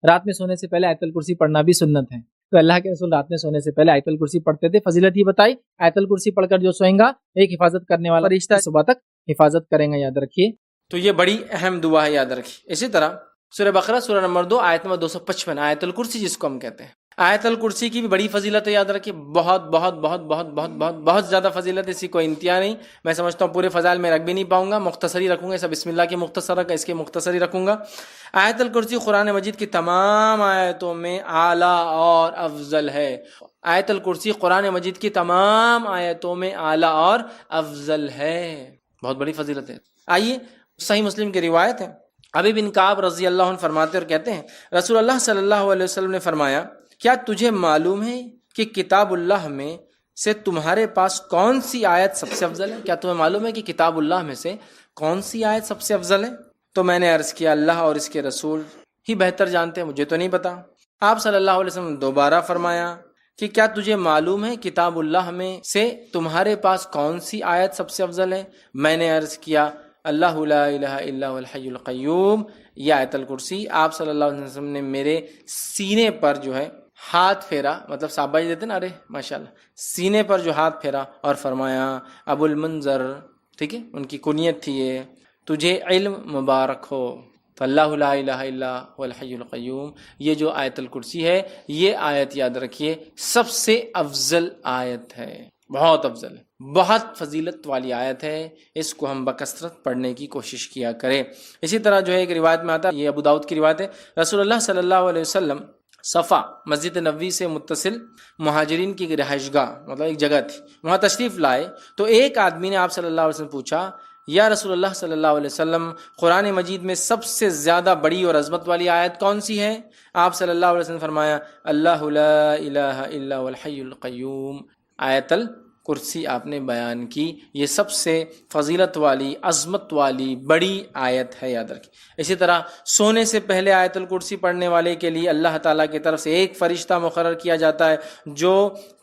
رات میں سونے سے پہلے آیت الکرسی پڑھنا بھی سنت ہے. تو اللہ کے رسول رات میں سونے سے پہلے آیت الکرسی پڑھتے تھے. فضیلت ہی بتائی, آیت الکرسی پڑھ کر جو سوئیں گا ایک حفاظت کرنے والا فرشتہ صبح تک حفاظت کریں گا, یاد رکھیے. تو یہ بڑی اہم دعا ہے, یاد رکھیے. اسی طرح سورہ بقرہ سورہ نمبر 2 آیت نمبر 255 آیت الکرسی جس کو ہم کہتے ہیں, آیت الکرسی کی بھی بڑی فضیلت ہے, یاد رکھیے. بہت بہت بہت بہت بہت بہت بہت زیادہ فضیلت ہے, اس کی کوئی انتہا نہیں. میں سمجھتا ہوں پورے فضائل میں رکھ بھی نہیں پاؤں گا, مختصری رکھوں گا. سب بسم اللہ کی مختصر کا اس کے مختصری رکھوں گا. آیت الکرسی قرآن مجید کی تمام آیتوں میں اعلیٰ اور افضل ہے. آیت الکرسی قرآن مجید کی تمام آیتوں میں اعلیٰ اور افضل ہے. بہت بڑی فضیلت ہے. آئیے صحیح مسلم کی روایت ہے, ابی بن کعب رضی اللہ عنہ فرماتے اور کہتے ہیں رسول اللہ صلی اللہ علیہ وسلم نے فرمایا, کیا تجھے معلوم ہے کہ کتاب اللہ میں سے تمہارے پاس کون سی آیت سب سے افضل ہے؟ کیا تمہیں معلوم ہے کہ کتاب اللہ میں سے کون سی آیت سب سے افضل ہے؟ تو میں نے عرض کیا اللہ اور اس کے رسول ہی بہتر جانتے ہیں, مجھے تو نہیں پتا. آپ صلی اللہ علیہ وسلم نے دوبارہ فرمایا کہ کیا تجھے معلوم ہے کتاب اللہ میں سے تمہارے پاس کون سی آیت سب سے افضل ہے؟ میں نے عرض کیا اللہ لا الہ الا هو الحی القیوم, یہ آیت الکرسی. آپ صلی اللہ علیہ وسلم نے میرے سینے پر جو ہے ہاتھ پھیرا, مطلب شاباشی دیتے نا, ارے ماشاءاللہ, سینے پر جو ہاتھ پھیرا اور فرمایا ابو المنذر, ٹھیک ہے, ان کی کنیت تھی یہ, تجھے علم مبارک ہو. تو اللہ لا الہ الا هو الحی القیوم, یہ جو آیت الکرسی ہے یہ آیت یاد رکھیے سب سے افضل آیت ہے, بہت افضل ہے, بہت فضیلت والی آیت ہے. اس کو ہم بکثرت پڑھنے کی کوشش کیا کریں. اسی طرح جو ہے ایک روایت میں آتا ہے, یہ ابو داؤد کی روایت ہے, رسول اللہ صلی اللہ علیہ وسلم صفا مسجد نبوی سے متصل مہاجرین کی رہائش گاہ, مطلب ایک جگہ تھی, وہاں تشریف لائے. تو ایک آدمی نے آپ صلی اللہ علیہ وسلم پوچھا, یا رسول اللہ صلی اللہ علیہ وسلم قرآن مجید میں سب سے زیادہ بڑی اور عظمت والی آیت کون سی ہے؟ آپ صلی اللہ علیہ وسلم فرمایا اللہ لا الہ الا هو الحی القیوم. آیت الکرسی آپ نے بیان کی, یہ سب سے فضیلت والی عظمت والی بڑی آیت ہے, یاد رکھیں. اسی طرح سونے سے پہلے آیت الکرسی پڑھنے والے کے لیے اللہ تعالیٰ کی طرف سے ایک فرشتہ مقرر کیا جاتا ہے جو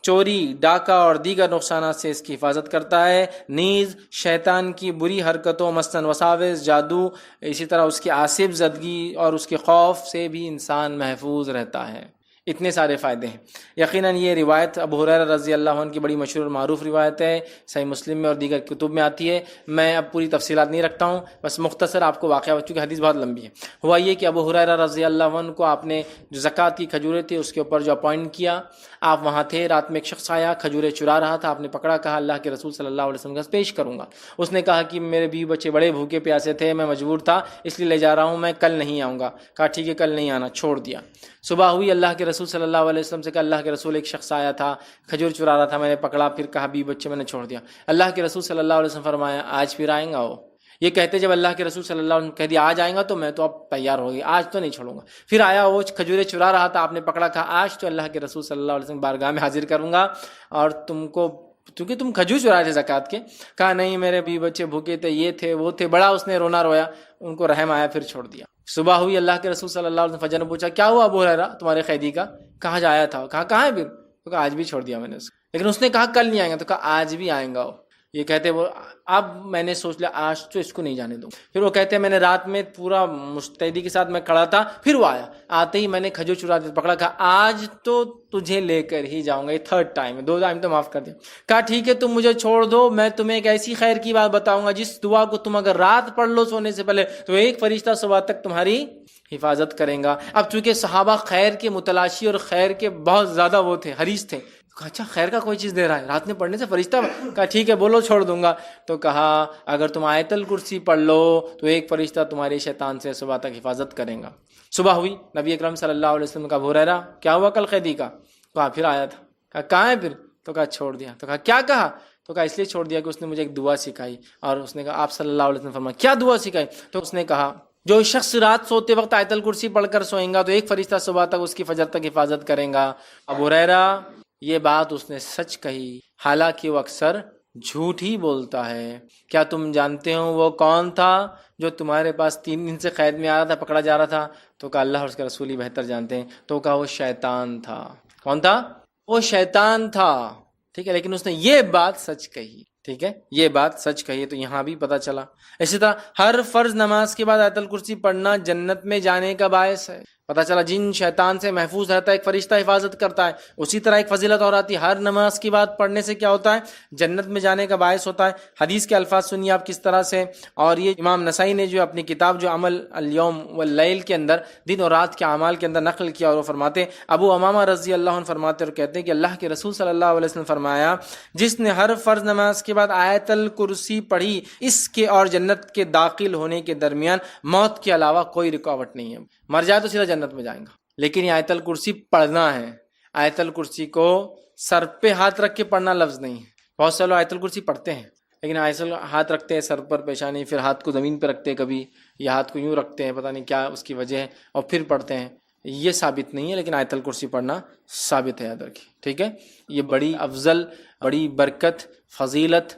چوری, ڈاکہ اور دیگر نقصانات سے اس کی حفاظت کرتا ہے. نیز شیطان کی بری حرکتوں مثلاً وساوس, جادو, اسی طرح اس کی آصف زدگی اور اس کے خوف سے بھی انسان محفوظ رہتا ہے. اتنے سارے فائدے ہیں. یقیناً یہ روایت ابو ہریرہ رضی اللہ عنہ کی بڑی مشہور اور معروف روایت ہے, صحیح مسلم میں اور دیگر کتب میں آتی ہے. میں اب پوری تفصیلات نہیں رکھتا ہوں, بس مختصر آپ کو واقعہ, چونکہ حدیث بہت لمبی ہے. ہوا یہ کہ ابو ہریرہ رضی اللہ عنہ کو آپ نے جو زکوٰۃ کی کھجوریں تھے اس کے اوپر جو اپوائنٹ کیا, آپ وہاں تھے, رات میں ایک شخص آیا کھجوریں چرا رہا تھا, آپ نے پکڑا, کہا اللہ کے رسول صلی اللہ علیہ وسلم کا پیش کروں گا. اس نے کہا کہ میرے بیوی بچے بڑے بھوکے پیاسے تھے, میں مجبور تھا اس لیے لے جا رہا ہوں, میں کل نہیں آؤں گا. کہا ٹھیک ہے کل نہیں آنا, چھوڑ دیا. صبح ہوئی, اللہ کے رسول صلی اللہ علیہ وسلم سے کہا اللہ کے رسول ایک شخص آیا تھا کھجور چرا رہا تھا, میں نے پکڑا, پھر کہا بیوی بچے میں نے چھوڑ دیا. اللہ کے رسول صلی اللہ علیہ وسلم فرمایا آج پھر آئیں گا وہ. یہ کہتے جب اللہ کے رسول صلی اللہ علیہ وسلم کہہ دیا آج آئیں گا تو میں تو اب تیار ہو گئی, آج تو نہیں چھوڑوں گا. پھر آیا وہ کھجوریں چرا رہا تھا, آپ نے پکڑا, کہا آج تو اللہ کے رسول صلی اللہ علیہ وسلم بارگاہ میں حاضر کروں گا اور تم کو, کیونکہ تم کھجور چرائے تھے زکوٰۃ کے. کہا نہیں میرے بیوی بچے بھوکے تھے, یہ تھے وہ تھے, بڑا اس نے رونا رویا, ان کو رحم آیا, پھر چھوڑ دیا. صبح ہوئی, اللہ کے رسول صلی اللہ علیہ وسلم فجر نے پوچھا کیا ہوا ابو ہریرہ تمہارے قیدی کا؟ کہاں جایا تھا؟ کہا کہاں ہے پھر؟ تو کہا آج بھی چھوڑ دیا میں نے اس کو. لیکن اس نے کہا کل نہیں آئیں گا, تو کہا آج بھی آئیں گا وہ. یہ کہتے وہ اب میں نے سوچ لیا آج تو اس کو نہیں جانے دوں. پھر وہ کہتے ہیں میں نے رات میں پورا مستعدی کے ساتھ میں کھڑا تھا, پھر وہ آیا, آتے ہی میں نے کھجور چرا دیا, پکڑا, کہا آج تو تجھے لے کر ہی جاؤں گا. یہ تھرڈ ٹائم ہے, 2 ٹائم تو معاف کر دیا. کہا ٹھیک ہے تم مجھے چھوڑ دو, میں تمہیں ایک ایسی خیر کی بات بتاؤں گا جس دعا کو تم اگر رات پڑھ لو سونے سے پہلے تو ایک فرشتہ صبح تک تمہاری حفاظت کریں گا. اب چونکہ صحابہ خیر کے متلاشی اور خیر کے بہت زیادہ وہ تھے, حریص تھے, کہا اچھا خیر کا کوئی چیز دے رہا ہے رات میں پڑھنے سے فرشتہ. کہا ٹھیک ہے بولو چھوڑ دوں گا. تو کہا اگر تم آیت الکرسی پڑھ لو تو ایک فرشتہ تمہارے شیطان سے صبح تک حفاظت کریں گا. صبح ہوئی, نبی اکرم صلی اللہ علیہ وسلم کا ابو ہریرہ کیا ہوا کل قیدی کا؟ کہا پھر آیا تھا. کہا کہاں ہے پھر؟ تو کہا چھوڑ دیا. تو کہا کیا کہا؟ تو کہا اس لیے چھوڑ دیا کہ اس نے مجھے ایک دعا سکھائی. اور اس نے کہا آپ صلی اللہ علیہ وسلم فرمایا کیا دعا سکھائی؟ تو اس نے کہا جو شخص رات سوتے وقت آیت الکرسی پڑھ کر سوئیں گا تو ایک فرشتہ صبح تک اس کی فجر تک حفاظت کریں گا. ابو ہریرہ یہ بات اس نے سچ کہی, حالانکہ وہ اکثر جھوٹ ہی بولتا ہے. کیا تم جانتے ہو وہ کون تھا جو تمہارے پاس 3 دن سے قید میں آ رہا تھا, پکڑا جا رہا تھا؟ تو کہا اللہ اور اس کے رسول ہی بہتر جانتے ہیں. تو کہا وہ شیطان تھا. کون تھا؟ وہ شیطان تھا. ٹھیک ہے, لیکن اس نے یہ بات سچ کہی. ٹھیک ہے, یہ بات سچ کہی, تو یہاں بھی پتہ چلا. اسی طرح ہر فرض نماز کے بعد آیت الکرسی پڑھنا جنت میں جانے کا باعث ہے. پتہ چلا جن شیطان سے محفوظ رہتا ہے ایک فرشتہ حفاظت کرتا ہے. اسی طرح ایک فضیلت اور آتی ہے، ہر نماز کی بات پڑھنے سے کیا ہوتا ہے؟ جنت میں جانے کا باعث ہوتا ہے. حدیث کے الفاظ سنیے آپ کس طرح سے، اور یہ امام نسائی نے جو اپنی کتاب جو عمل الیوم واللیل کے اندر دن اور رات کے اعمال کے اندر نقل کیا، اور وہ فرماتے ہیں، ابو امامہ رضی اللہ عنہ فرماتے اور کہتے ہیں کہ اللہ کے رسول صلی اللہ علیہ وسلم نے فرمایا، جس نے ہر فرض نماز کے بعد آیت الکرسی پڑھی، اس کے اور جنت کے داخل ہونے کے درمیان موت کے علاوہ کوئی رکاوٹ نہیں ہے. مر جائے تو سیدھا جنت میں جائیں گا. لیکن یہ آیت الکرسی پڑھنا ہے. آیت الکرسی کو سر پہ ہاتھ رکھ کے پڑھنا لفظ نہیں ہے. بہت سے لوگ آیت الکرسی پڑھتے ہیں لیکن ہاتھ رکھتے ہیں سر پر پیشانی، پھر ہاتھ کو زمین پہ رکھتے ہیں کبھی، یا ہاتھ کو یوں رکھتے ہیں، پتہ نہیں کیا اس کی وجہ ہے، اور پھر پڑھتے ہیں. یہ ثابت نہیں ہے، لیکن آیت الکرسی پڑھنا ثابت ہے. یاد رکھیے، ٹھیک ہے. یہ بڑی افضل، بڑی برکت، فضیلت،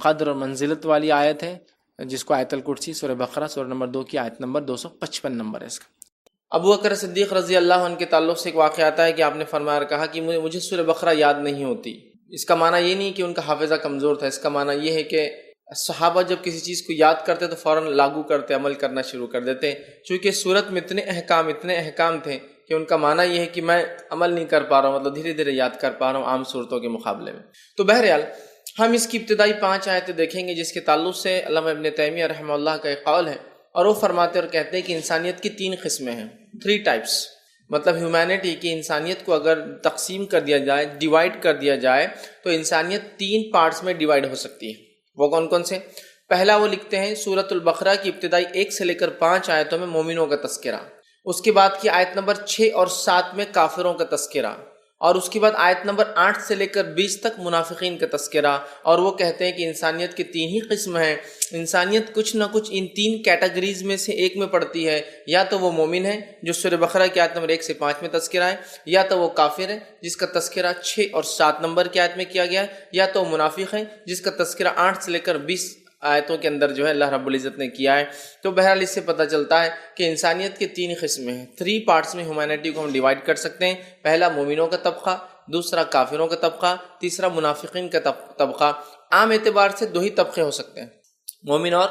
قدر اور منزلت والی آیت ہے، جس کو آیت الکرسی سورہ بقرہ سورہ نمبر 2 کی آیت نمبر 255 نمبر ہے اس کا. ابو بکر صدیق رضی اللہ عنہ کے تعلق سے ایک واقعہ آتا ہے کہ آپ نے فرمایا اور کہا کہ مجھے سورہ بقرہ یاد نہیں ہوتی. اس کا معنی یہ نہیں کہ ان کا حافظہ کمزور تھا، اس کا معنی یہ ہے کہ صحابہ جب کسی چیز کو یاد کرتے تو فوراً لاگو کرتے، عمل کرنا شروع کر دیتے. چونکہ سورت میں اتنے احکام تھے کہ ان کا معنی یہ ہے کہ میں عمل نہیں کر پا رہا ہوں، مطلب دھیرے دھیرے یاد کر پا رہا ہوں عام صورتوں کے مقابلے میں. تو بہرحال ہم اس کی ابتدائی 5 آیتیں دیکھیں گے، جس کے تعلق سے علامہ ابن تیمیہ رحمہ اللہ کا ایک قول ہے، اور وہ فرماتے اور کہتے ہیں کہ انسانیت کی 3 قسمیں ہیں، 3 ٹائپس. مطلب ہیومینٹی کی انسانیت کو اگر تقسیم کر دیا جائے، ڈیوائڈ کر دیا جائے، تو انسانیت 3 پارٹس میں ڈیوائڈ ہو سکتی ہے. وہ کون کون سے؟ پہلا وہ لکھتے ہیں سورۃ البقرہ کی ابتدائی 1 سے لے کر 5 آیتوں میں مومنوں کا تذکرہ، اس کے بعد کی آیت نمبر 6 اور 7 میں کافروں کا تذکرہ، اور اس کے بعد آیت نمبر 8 سے لے کر 20 تک منافقین کا تذکرہ. اور وہ کہتے ہیں کہ انسانیت کی 3 ہی قسم ہیں. انسانیت کچھ نہ کچھ ان 3 کیٹیگریز میں سے ایک میں پڑتی ہے، یا تو وہ مومن ہے جو سورہ بقرہ کی آیت نمبر 1 سے 5 میں تذکرہ ہے، یا تو وہ کافر ہے جس کا تذکرہ 6 اور 7 نمبر کی آیت میں کیا گیا ہے، یا تو منافق ہے جس کا تذکرہ 8 سے لے کر 20 آیتوں کے اندر جو ہے اللہ رب العزت نے کیا ہے. تو بہرحال اس سے پتہ چلتا ہے کہ انسانیت کے 3 قسمیں ہیں. 3 پارٹس میں ہیومینٹی کو ہم ڈیوائڈ کر سکتے ہیں. پہلا مومنوں کا طبقہ، دوسرا کافروں کا طبقہ، تیسرا منافقین کا طبقہ. عام اعتبار سے 2 ہی طبقے ہو سکتے ہیں، مومن اور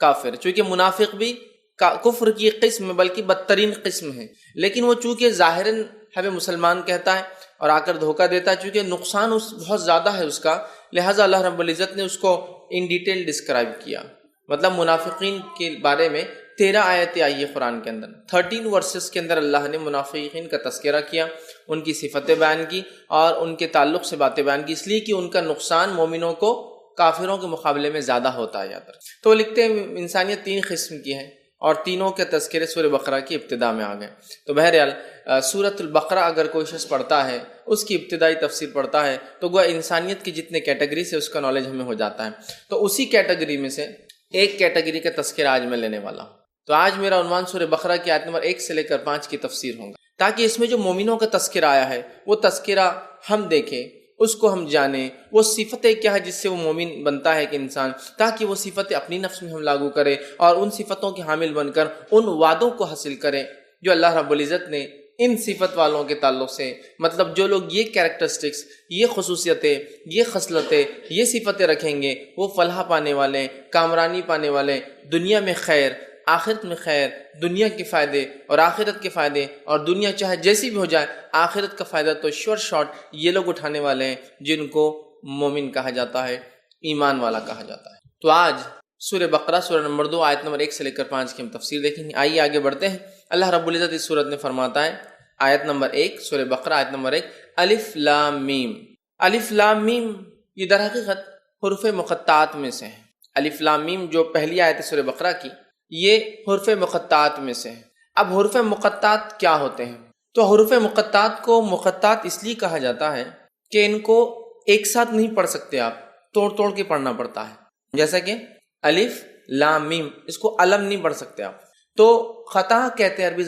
کافر. چونکہ منافق بھی کفر کی قسم میں بلکہ بدترین قسم ہے، لیکن وہ چونکہ ظاہراً ہمیں مسلمان کہتا ہے اور آ کر دھوکہ دیتا ہے، چونکہ نقصان بہت زیادہ ہے اس کا، لہٰذا اللہ رب العزت نے اس کو ان ڈیٹیل ڈسکرائب کیا. مطلب منافقین کے بارے میں 13 آیتیں آئی ہے قرآن کے اندر. 13 ورسز کے اندر اللہ نے منافقین کا تذکرہ کیا، ان کی صفتیں بیان کی اور ان کے تعلق سے باتیں بیان کی، اس لیے کہ ان کا نقصان مومنوں کو کافروں کے مقابلے میں زیادہ ہوتا ہے. یاد رکھیں. تو وہ لکھتے ہیں انسانیت 3 قسم کی ہے، اور تینوں کے تذکرے سورہ بقرہ کی ابتدا میں آ گئے. تو بہرحال سورۃ البقرہ اگر کوئی شخص پڑھتا ہے، اس کی ابتدائی تفسیر پڑھتا ہے، تو گویا انسانیت کی جتنے کیٹیگری سے اس کا نالج ہمیں ہو جاتا ہے. تو اسی کیٹیگری میں سے ایک کیٹیگری کا تذکرہ آج میں لینے والا ہوں. تو آج میرا عنوان سورہ بقرہ کی آیت نمبر 1 سے لے کر 5 کی تفسیر ہوگا، تاکہ اس میں جو مومنوں کا تذکرہ آیا ہے وہ تذکرہ ہم دیکھیں، اس کو ہم جانیں، وہ صفتیں کیا ہے جس سے وہ مومن بنتا ہے کہ انسان، تاکہ وہ صفتیں اپنی نفس میں ہم لاگو کرے اور ان صفتوں کے حامل بن کر ان وعدوں کو حاصل کرے جو اللہ رب العزت نے ان صفت والوں کے تعلق سے، مطلب جو لوگ یہ کیریکٹرسٹکس، یہ خصوصیتیں، یہ خصلتیں، یہ صفتیں رکھیں گے، وہ فلاح پانے والے، کامرانی پانے والے، دنیا میں خیر، آخرت میں خیر، دنیا کے فائدے اور آخرت کے فائدے، اور دنیا چاہے جیسی بھی ہو جائے آخرت کا فائدہ تو شور شارٹ یہ لوگ اٹھانے والے ہیں جن کو مومن کہا جاتا ہے، ایمان والا کہا جاتا ہے. تو آج سورہ بقرہ سورہ نمبر 2 آیت نمبر 1 سے لے کر 5 کی ہم تفسیر دیکھیں گے. آئیے آگے بڑھتے ہیں. اللہ رب العزت اس سورت میں فرماتا ہے، آیت نمبر 1 سورہ بقرہ آیت نمبر 1، الف لام میم. الف لام میم یہ در حقیقت حروف مقطعات میں سے ہے. الف لام میم جو پہلی آیت ہے سورہ بقرہ کی، یہ حروف مقطعات میں سے ہے. اب حروف مقطعات کیا ہوتے ہیں؟ تو حروف مقطعات کو مقطعات اس لیے کہا جاتا ہے کہ ان کو ایک ساتھ نہیں پڑھ سکتے، آپ توڑ توڑ کے پڑھنا پڑتا ہے. جیسا کہ الف لام میم، اس کو علم نہیں پڑھ سکتے آپ. تو خطا کہتے ہیں عربی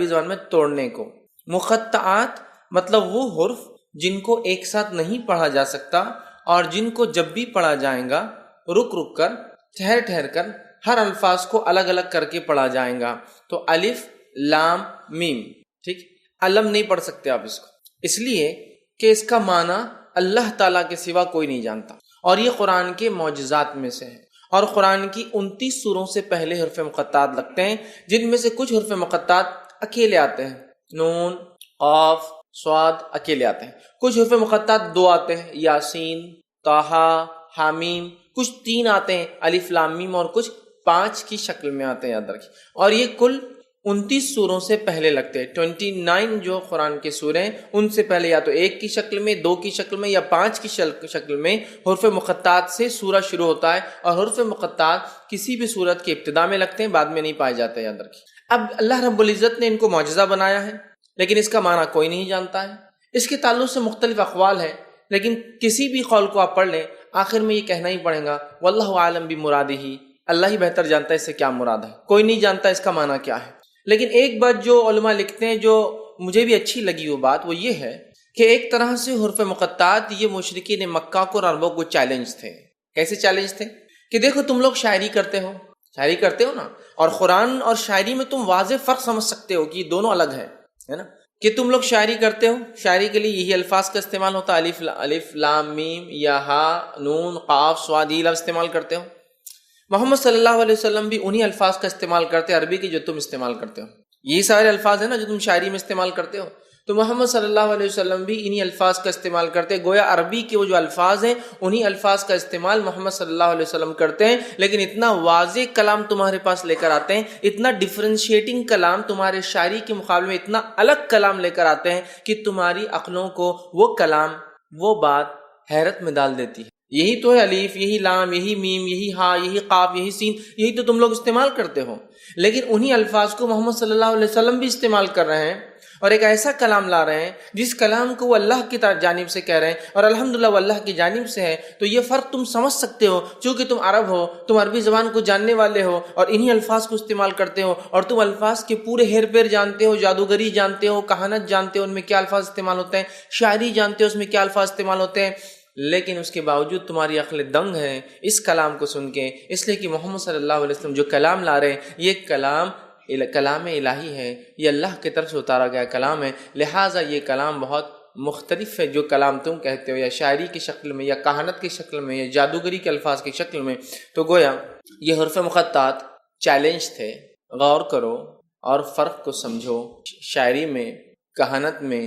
زبان میں توڑنے کو. مقطعات مطلب وہ حرف جن کو ایک ساتھ نہیں پڑھا جا سکتا، اور جن کو جب بھی پڑھا جائے گا رک رک کر، ٹھہر ٹھہر کر، ہر الفاظ کو الگ الگ کر کے پڑھا جائے گا. تو الف لام میم، ٹھیک، علم نہیں پڑھ سکتے آپ اس کو، اس لیے کہ اس کا معنی اللہ تعالیٰ کے سوا کوئی نہیں جانتا، اور یہ قرآن کے معجزات میں سے ہے. اور قرآن کی 29 سوروں سے پہلے حرف مقطعات لگتے ہیں، جن میں سے کچھ حرف مقطعات اکیلے آتے ہیں، نون، قاف، صاد اکیلے آتے ہیں. کچھ حروف مقطعات 2 آتے ہیں، یاسین، طٰہٰ، حامیم. کچھ 3 آتے ہیں، الف لام میم، اور کچھ 5 کی شکل میں آتے ہیں، یاد رکھیں. اور یہ کل 29 سوروں سے پہلے لگتے ہیں. 29 جو قرآن کے سورے ہیں ان سے پہلے یا تو 1 کی شکل میں، 2 کی شکل میں یا 5 کی شکل میں حروف مقطعات سے سورہ شروع ہوتا ہے. اور حروف مقطعات کسی بھی سورت کی ابتدا میں لگتے ہیں، بعد میں نہیں پائے جاتے، یاد رکھیں. اب اللہ رب العزت نے ان کو معجزہ بنایا ہے، لیکن اس کا معنی کوئی نہیں جانتا ہے. اس کے تعلق سے مختلف اقوال ہیں، لیکن کسی بھی قول کو آپ پڑھ لیں آخر میں یہ کہنا ہی پڑے گا واللہ عالم بمرادہ، اللہ ہی بہتر جانتا ہے اس سے کیا مراد ہے، کوئی نہیں جانتا اس کا معنی کیا ہے. لیکن ایک بات جو علماء لکھتے ہیں، جو مجھے بھی اچھی لگی وہ بات، وہ یہ ہے کہ ایک طرح سے حروف مقطعات یہ مشرکین مکہ کو اور عربوں کو چیلنج تھے. کیسے چیلنج تھے؟ کہ دیکھو تم لوگ شاعری کرتے ہو نا، اور قرآن اور شاعری میں تم واضح فرق سمجھ سکتے ہو کہ یہ دونوں الگ ہے نا. کہ تم لوگ شاعری کرتے ہو، شاعری کے لیے یہی الفاظ کا استعمال ہوتا ہے، الف لام میم یا ہا نون قاف صاد، یہ لفظ استعمال کرتے ہو. محمد صلی اللہ علیہ وسلم بھی انہی الفاظ کا استعمال کرتے ہیں عربی کے جو تم استعمال کرتے ہو. یہی سارے الفاظ ہیں نا جو تم شاعری میں استعمال کرتے ہو. تو محمد صلی اللہ علیہ وسلم بھی انہی الفاظ کا استعمال کرتے ہیں. گویا عربی کے وہ جو الفاظ ہیں انہی الفاظ کا استعمال محمد صلی اللہ علیہ وسلم کرتے ہیں، لیکن اتنا واضح کلام تمہارے پاس لے کر آتے ہیں، اتنا ڈفرینشیٹنگ کلام تمہارے شاعری کے مقابلے میں اتنا الگ کلام لے کر آتے ہیں کہ تمہاری عقلوں کو وہ کلام، وہ بات حیرت میں ڈال دیتی ہے. یہی تو ہے الف، یہی لام، یہی میم، یہی ہا، یہی قاف، یہی سین، یہی تو تم لوگ استعمال کرتے ہو. لیکن انہی الفاظ کو محمد صلی اللہ علیہ وسلم بھی استعمال کر رہے ہیں، اور ایک ایسا کلام لا رہے ہیں جس کلام کو وہ اللہ کی جانب سے کہہ رہے ہیں، اور الحمدللہ وہ اللہ کی جانب سے ہے. تو یہ فرق تم سمجھ سکتے ہو، چونکہ تم عرب ہو، تم عربی زبان کو جاننے والے ہو، اور انہی الفاظ کو استعمال کرتے ہو، اور تم الفاظ کے پورے ہیر پیر جانتے ہو، جادوگری جانتے ہو، کہانت جانتے ہو، ان میں کیا الفاظ استعمال ہوتے ہیں، شاعری جانتے ہو اس میں کیا الفاظ استعمال ہوتے ہیں. لیکن اس کے باوجود تمہاری عقل دنگ ہے اس کلام کو سن کے، اس لیے کہ محمد صلی اللہ علیہ وسلم جو کلام لا رہے ہیں یہ کلام الہی ہے، یہ اللہ کی طرف سے اتارا گیا کلام ہے. لہٰذا یہ کلام بہت مختلف ہے جو کلام تم کہتے ہو، یا شاعری کی شکل میں، یا کہانت کی شکل میں، یا جادوگری کے الفاظ کی شکل میں. تو گویا یہ حروف مقطعات چیلنج تھے. غور کرو اور فرق کو سمجھو شاعری میں، کہانت میں،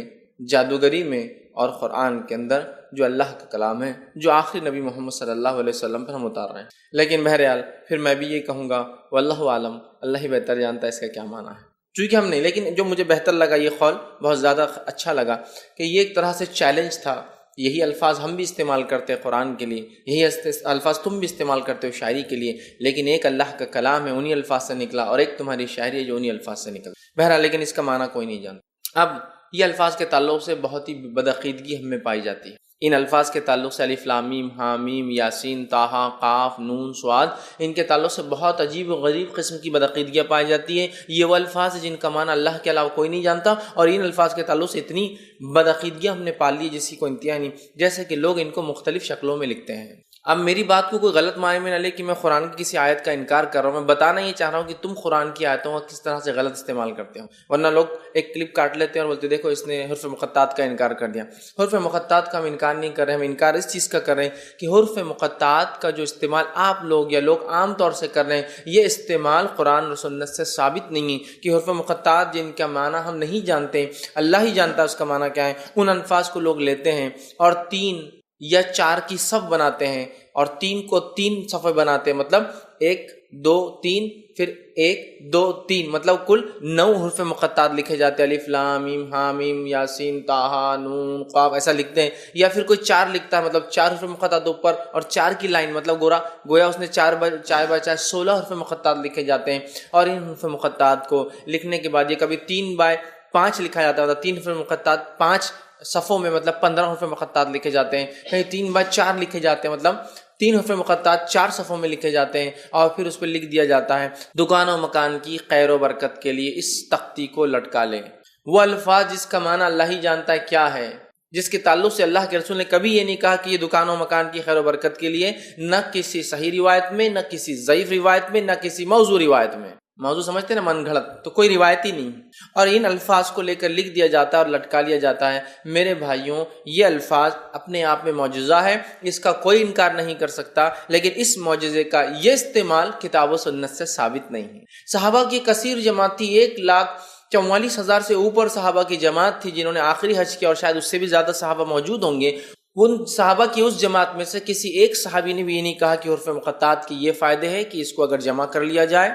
جادوگری میں اور قرآن کے اندر جو اللہ کا کلام ہے، جو آخری نبی محمد صلی اللہ علیہ وسلم پر ہم اتار رہے ہیں. لیکن بہرحال پھر میں بھی یہ کہوں گا واللہ عالم، اللہ ہی بہتر جانتا ہے اس کا کیا معنی ہے، چونکہ ہم نہیں. لیکن جو مجھے بہتر لگا، یہ قول بہت زیادہ اچھا لگا کہ یہ ایک طرح سے چیلنج تھا. یہی الفاظ ہم بھی استعمال کرتے ہیں قرآن کے لیے، یہی الفاظ تم بھی استعمال کرتے ہو شاعری کے لیے، لیکن ایک اللہ کا کلام ہے انہی الفاظ سے نکلا، اور ایک تمہاری شاعری ہے جو انہی الفاظ سے نکلا. بہرحال لیکن اس کا معنی کوئی نہیں جانتا. اب یہ الفاظ کے تعلق سے بہت ہی بدعقیدگی ہم میں پائی جاتی ہے. ان الفاظ کے تعلق سے الف لام میم، حامیم، یاسین، طٰہٰ، قاف، نون، صاد، ان کے تعلق سے بہت عجیب و غریب قسم کی بدعقیدگیاں پائی جاتی ہیں. یہ وہ الفاظ ہیں جن کا معنی اللہ کے علاوہ کوئی نہیں جانتا، اور ان الفاظ کے تعلق سے اتنی بدعقیدگیاں ہم نے پال لی جس کی کوئی انتہا نہیں. جیسے کہ لوگ ان کو مختلف شکلوں میں لکھتے ہیں. اب میری بات کو کوئی غلط معنی میں نہ لے کہ میں قرآن کی کسی آیت کا انکار کر رہا ہوں، میں بتانا یہ چاہ رہا ہوں کہ تم قرآن کی آیتوں کا کس طرح سے غلط استعمال کرتے ہو. ورنہ لوگ ایک کلپ کاٹ لیتے ہیں اور بولتے دیکھو اس نے حروف مقطعات کا انکار کر دیا. حروف مقطعات کا ہم انکار نہیں کر رہے، ہم انکار اس چیز کا کر رہے ہیں کہ حروف مقطعات کا جو استعمال آپ لوگ یا لوگ عام طور سے کر رہے ہیں، یہ استعمال قرآن اور سنت سے ثابت نہیں ہے. کہ حروف مقطعات جن کا معنی ہم نہیں جانتے، اللہ ہی جانتا ہے اس کا معنی کیا ہے، ان الفاظ کو لوگ لیتے ہیں اور 3 یا 4 کی صف بناتے ہیں، اور 3 کو 3 صفحے بناتے ہیں، مطلب 1 2 3 پھر 1 2 3، مطلب کل 9 حروف مقطعات لکھے جاتے ہیں. الف لام میم حامیم یاسین طٰہٰ نون قاف ایسا لکھتے ہیں. یا پھر کوئی 4 لکھتا ہے، مطلب 4 حروف مقطعات اوپر اور 4 کی لائن، مطلب گویا اس نے 4 بائی 4 16 حروف مقطعات لکھے جاتے ہیں. اور ان حروف مقطعات کو لکھنے کے بعد یہ کبھی 3 بائی 5 لکھا جاتا ہے، مطلب 3 حروف مقطعات 5 صفوں میں، مطلب 15 حروف مقطعات لکھے جاتے ہیں. کہیں 3 بائی 4 لکھے جاتے ہیں، مطلب 3 حروف مقطعات 4 صفوں میں لکھے جاتے ہیں. اور پھر اس پہ لکھ دیا جاتا ہے دکان و مکان کی خیر و برکت کے لیے اس تختی کو لٹکا لیں. وہ الفاظ جس کا معنی اللہ ہی جانتا ہے کیا ہے، جس کے تعلق سے اللہ کے رسول نے کبھی یہ نہیں کہا کہ یہ دکان و مکان کی خیر و برکت کے لیے، نہ کسی صحیح روایت میں، نہ کسی ضعیف روایت میں، نہ کسی موضوع روایت میں. موضوع سمجھتے ہیں نا، من گھڑت، تو کوئی روایت ہی نہیں. اور ان الفاظ کو لے کر لکھ دیا جاتا ہے اور لٹکا لیا جاتا ہے. میرے بھائیوں، یہ الفاظ اپنے آپ میں معجزہ ہے، اس کا کوئی انکار نہیں کر سکتا، لیکن اس معجزے کا یہ استعمال کتاب و سنت سے ثابت نہیں ہے. صحابہ کی کثیر جماعت تھی، 1 44,000 سے اوپر صحابہ کی جماعت تھی جنہوں نے آخری حج کیا، اور شاید اس سے بھی زیادہ صحابہ موجود ہوں گے. ان صحابہ کی اس جماعت میں سے کسی ایک صحابی نے بھی یہ نہیں کہا کہ حروف مقطعات کی یہ فائدے ہے کہ اس کو اگر جمع کر لیا جائے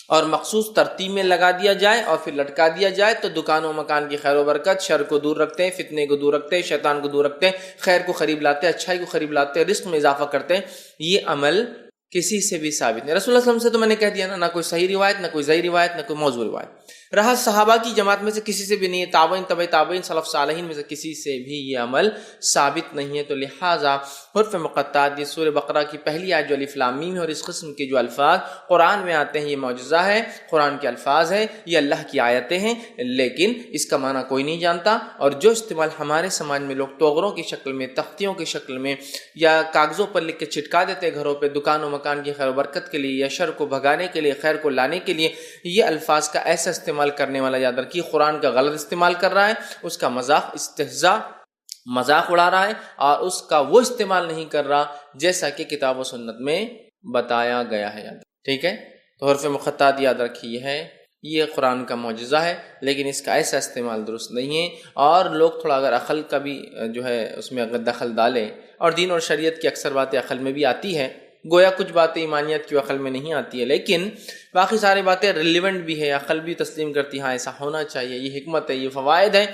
اور مخصوص ترتیب میں لگا دیا جائے اور پھر لٹکا دیا جائے تو دکان و مکان کی خیر و برکت، شر کو دور رکھتے ہیں، فتنے کو دور رکھتے ہیں، شیطان کو دور رکھتے ہیں، خیر کو قریب لاتے ہیں، اچھائی کو قریب لاتے ہیں، رزق میں اضافہ کرتے ہیں. یہ عمل کسی سے بھی ثابت نہیں. رسول اللہ صلی اللہ علیہ وسلم سے تو میں نے کہہ دیا نا، نہ کوئی صحیح روایت، نہ کوئی ضعیف روایت، نہ کوئی موضوع روایت. رہا صحابہ کی جماعت میں سے کسی سے بھی نہیں ہے، تابعین، تبع تابعین، سلف صالحین میں سے کسی سے بھی یہ عمل ثابت نہیں ہے. تو لہٰذا حروف مقطعات، یہ سورہ بقرہ کی پہلی آیت جو الف لام میم ہے، اور اس قسم کے جو الفاظ قرآن میں آتے ہیں یہ معجزہ ہے، قرآن کے الفاظ ہیں، یہ اللہ کی آیتیں ہیں، لیکن اس کا معنی کوئی نہیں جانتا. اور جو استعمال ہمارے سماج میں لوگ توغروں کی شکل میں، تختیوں کی شکل میں یا کاغذوں پر لکھ کے چٹکا دیتے گھروں پہ دکان و مکان کی خیر و برکت کے لیے یا شر کو بھگانے کے لیے، خیر کو لانے کے لیے، یہ الفاظ کا ایسا استعمال کرنے والا یاد رکھیے قرآن کا غلط استعمال کر رہا ہے، اس کا مذاق، استہزاء، مذاق اڑا رہا ہے، اور اس کا وہ استعمال نہیں کر رہا جیسا کہ کتاب و سنت میں بتایا گیا ہے. ٹھیک ہے، تو حروف مقطعات یاد رکھیے ہے، یہ قرآن کا معجزہ ہے، لیکن اس کا ایسا استعمال درست نہیں ہے. اور لوگ تھوڑا اگر عقل کا بھی جو ہے اس میں اگر دخل ڈالے، اور دین اور شریعت کی اکثر باتیں عقل میں بھی آتی ہے، گویا کچھ باتیں ایمانیت کی عقل میں نہیں آتی ہے، لیکن باقی ساری باتیں ریلیونٹ بھی ہے، عقل بھی تسلیم کرتی، ہاں ایسا ہونا چاہیے، یہ حکمت ہے، یہ فوائد ہے.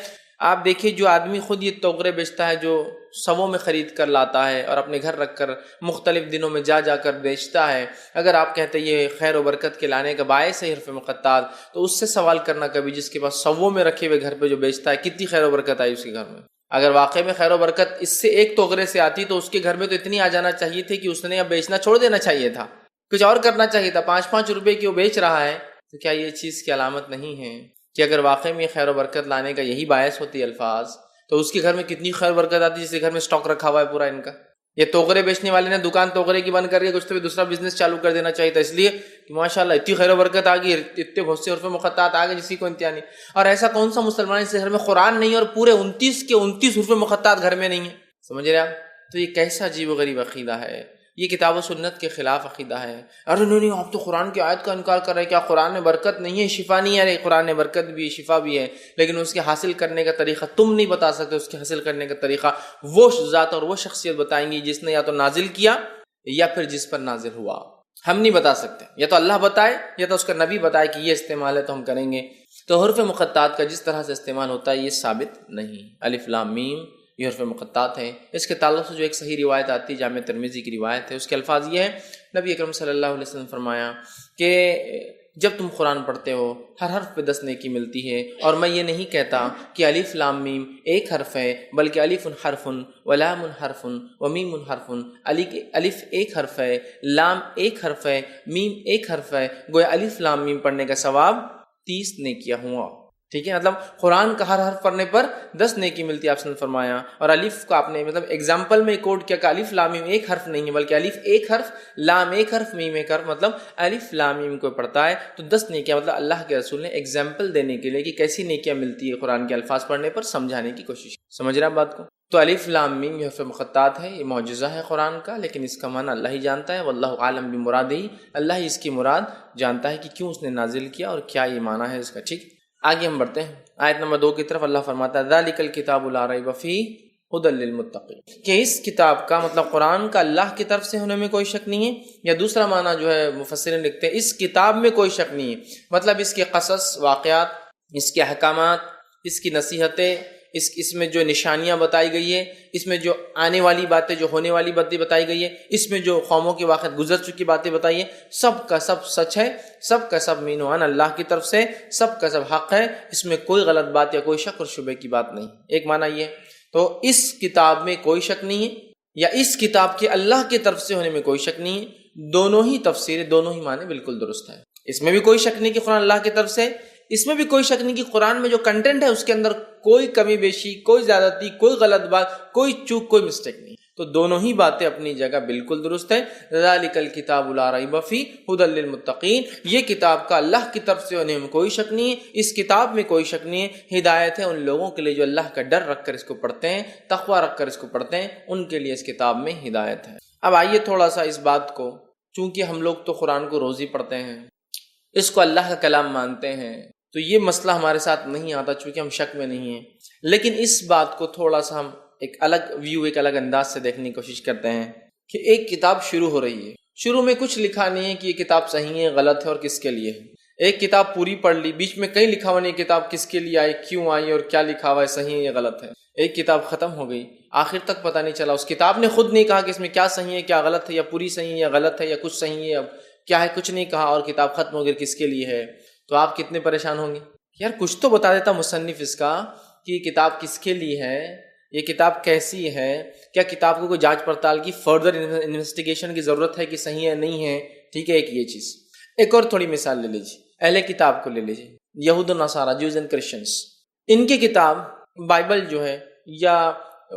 آپ دیکھیے جو آدمی خود یہ توغرے بیچتا ہے، جو سووں میں خرید کر لاتا ہے اور اپنے گھر رکھ کر مختلف دنوں میں جا کر بیچتا ہے، اگر آپ کہتے ہیں یہ خیر و برکت کے لانے کا باعث ہے حروف مقطعات، تو اس سے سوال کرنا کبھی جس کے پاس سووں میں رکھے ہوئے گھر پہ جو بیچتا ہے، کتنی خیر و برکت آئی اس کے گھر میں. اگر واقعی میں خیر و برکت اس سے ایک توغرے سے آتی تو اس کے گھر میں تو اتنی آ جانا چاہیے تھی کہ اس نے اب بیچنا چھوڑ دینا چاہیے تھا، کچھ اور کرنا چاہیے تھا. 5-5 روپے کی وہ بیچ رہا ہے، تو کیا یہ چیز کی علامت نہیں ہے کہ اگر واقعی میں خیر و برکت لانے کا یہی باعث ہوتی الفاظ، تو اس کے گھر میں کتنی خیر و برکت آتی جس کے گھر میں سٹاک رکھا ہوا ہے پورا ان کا. یہ توغرے بیچنے والے نے دکان توغرے کی بند کر کے کچھ تو بھی دوسرا بزنس چالو کر دینا چاہیے تھا، اس لیے کہ ماشاءاللہ اتنی خیر و برکت آ گئی، اتنے بہت سے حروف مقطعات آ گئے جس کی کوئی انتہا نہیں. اور ایسا کون سا مسلمان اس کے گھر میں قرآن نہیں ہے اور پورے 29 کے 29 حروف مقطعات گھر میں نہیں ہیں؟ سمجھ رہے آپ؟ تو یہ کیسا عجیب و غریب عقیدہ ہے، یہ کتاب و سنت کے خلاف عقیدہ ہے. ارے نہیں آپ تو قرآن کی آیت کا انکار کر رہے ہیں، کیا قرآن میں برکت نہیں ہے، شفا نہیں ہے؟ ارے قرآن میں برکت بھی ہے، شفا بھی ہے، لیکن اس کے حاصل کرنے کا طریقہ تم نہیں بتا سکتے. اس کے حاصل کرنے کا طریقہ وہ ذات اور وہ شخصیت بتائیں گی جس نے یا تو نازل کیا یا پھر جس پر نازل ہوا. ہم نہیں بتا سکتے، یا تو اللہ بتائے یا تو اس کا نبی بتائے کہ یہ استعمال ہے تو ہم کریں گے. تو حروف مقطعات کا جس طرح سے استعمال ہوتا ہے یہ ثابت نہیں. الف لام میم یہ حروف مقطعات ہیں. اس کے تعلق سے جو ایک صحیح روایت آتی ہے، جامع ترمذی کی روایت ہے، اس کے الفاظ یہ ہیں، نبی اکرم صلی اللہ علیہ وسلم فرمایا کہ جب تم قرآن پڑھتے ہو ہر حرف پہ 10 نیکی ملتی ہے، اور میں یہ نہیں کہتا کہ الف لام میم ایک حرف ہے، بلکہ الف حرف و لام حرف و میم حرف. الف ایک حرف ہے، لام ایک حرف ہے، میم ایک حرف ہے، گویا الف لام میم پڑھنے کا ثواب 30 نیکیاں ہوا. ٹھیک ہے، مطلب قرآن کا ہر حرف پڑھنے پر 10 نیکی ملتی ہے، آپ نے فرمایا. اور الف کو آپ نے مطلب ایگزامپل میں کوٹ کیا کہ الف لام میم ایک حرف نہیں ہے، بلکہ الف ایک حرف، لام ایک حرف، میم ایک حرف. مطلب الف لام میم کو پڑھتا ہے تو 10 نیکیاں. مطلب اللہ کے رسول نے ایگزامپل دینے کے لیے کہ کیسی نیکیاں ملتی ہے قرآن کے الفاظ پڑھنے پر سمجھانے کی کوشش. سمجھ رہے ہیں بات کو؟ تو الف لام میم یہ حروف مقطعات ہے، یہ معجزہ ہے قرآن کا، لیکن اس کا معنی اللہ ہی جانتا ہے. واللہ عالم بمرادہ، اللہ ہی اس کی مراد جانتا ہے کہ کیوں اس نے نازل کیا اور کیا یہ معنی ہے اس کا. ٹھیک، آگے ہم بڑھتے ہیں آیت نمبر 2 کی طرف. اللہ فرماتا ہے ذالک الکتاب لا ریب فیہ ھدی للمتقین، کہ اس کتاب کا مطلب قرآن کا اللہ کی طرف سے ہونے میں کوئی شک نہیں ہے. یا دوسرا معنی جو ہے مفسرین لکھتے ہیں اس کتاب میں کوئی شک نہیں ہے، مطلب اس کے قصص، واقعات، اس کے احکامات، اس کی نصیحتیں، اس میں جو نشانیاں بتائی گئی ہے، اس میں جو آنے والی باتیں، جو ہونے والی باتیں بتائی گئی ہے، اس میں جو قوموں کے واقعات گزر چکی باتیں بتائی ہیں، سب کا سب سچ ہے، سب کا سب مین وان اللہ کی طرف سے، سب کا سب حق ہے. اس میں کوئی غلط بات یا کوئی شک اور شبہ کی بات نہیں. ایک معنی یہ ہے. تو اس کتاب میں کوئی شک نہیں ہے، یا اس کتاب کے اللہ کی طرف سے ہونے میں کوئی شک نہیں ہے. دونوں ہی تفسیریں، دونوں ہی معنی بالکل درست ہیں. اس میں بھی کوئی شک نہیں کہ قرآن اللہ کی طرف سے، اس میں بھی کوئی شک نہیں کہ قرآن میں جو کنٹینٹ ہے اس کے اندر کوئی کمی بیشی، کوئی زیادتی، کوئی غلط بات، کوئی چوک، کوئی مسٹیک نہیں. تو دونوں ہی باتیں اپنی جگہ بالکل درست ہیں. ذالک الکتاب لا ریب فیہ ھدی للمتقین، یہ کتاب کا اللہ کی طرف سے ہونے میں کوئی شک نہیں ہے، اس کتاب میں کوئی شک نہیں ہے. ہدایت ہے ان لوگوں کے لیے جو اللہ کا ڈر رکھ کر اس کو پڑھتے ہیں، تقوی رکھ کر اس کو پڑھتے ہیں، ان کے لیے اس کتاب میں ہدایت ہے. اب آئیے تھوڑا سا اس بات کو، چونکہ ہم لوگ تو قرآن کو روز ہی پڑھتے ہیں، اس کو اللہ کا کلام مانتے ہیں، تو یہ مسئلہ ہمارے ساتھ نہیں آتا چونکہ ہم شک میں نہیں ہیں. لیکن اس بات کو تھوڑا سا ہم ایک الگ ویو، ایک الگ انداز سے دیکھنے کی کوشش کرتے ہیں کہ ایک کتاب شروع ہو رہی ہے، شروع میں کچھ لکھا نہیں ہے کہ یہ کتاب صحیح ہے، غلط ہے اور کس کے لیے ہے. ایک کتاب پوری پڑھ لی، بیچ میں کہیں لکھا ہوا نہیں کتاب کس کے لیے آئی، کیوں آئی اور کیا لکھا ہوا ہے، صحیح ہے یا غلط ہے. ایک کتاب ختم ہو گئی، آخر تک پتہ نہیں چلا. اس کتاب نے خود نہیں کہا کہ اس میں کیا صحیح ہے کیا غلط ہے، یا پوری صحیح ہے یا غلط ہے، یا کچھ صحیح ہے یا کیا ہے، کچھ نہیں کہا اور کتاب ختم ہو گئی کس کے لیے ہے. تو آپ کتنے پریشان ہوں گے یار کچھ تو بتا دیتا مصنف اس کا کہ یہ کتاب کس کے لیے ہے، یہ کتاب کیسی ہے، کیا کتاب کو کوئی جانچ پڑتال کی فردر انویسٹیگیشن کی ضرورت ہے کہ صحیح ہے نہیں ہے. ٹھیک ہے، ایک یہ چیز. ایک اور تھوڑی مثال لے لیجیے، اہل کتاب کو لے لیجیے، یہود و نصارہ، جوز اینڈ کرسچنس. ان کی کتاب بائبل جو ہے، یا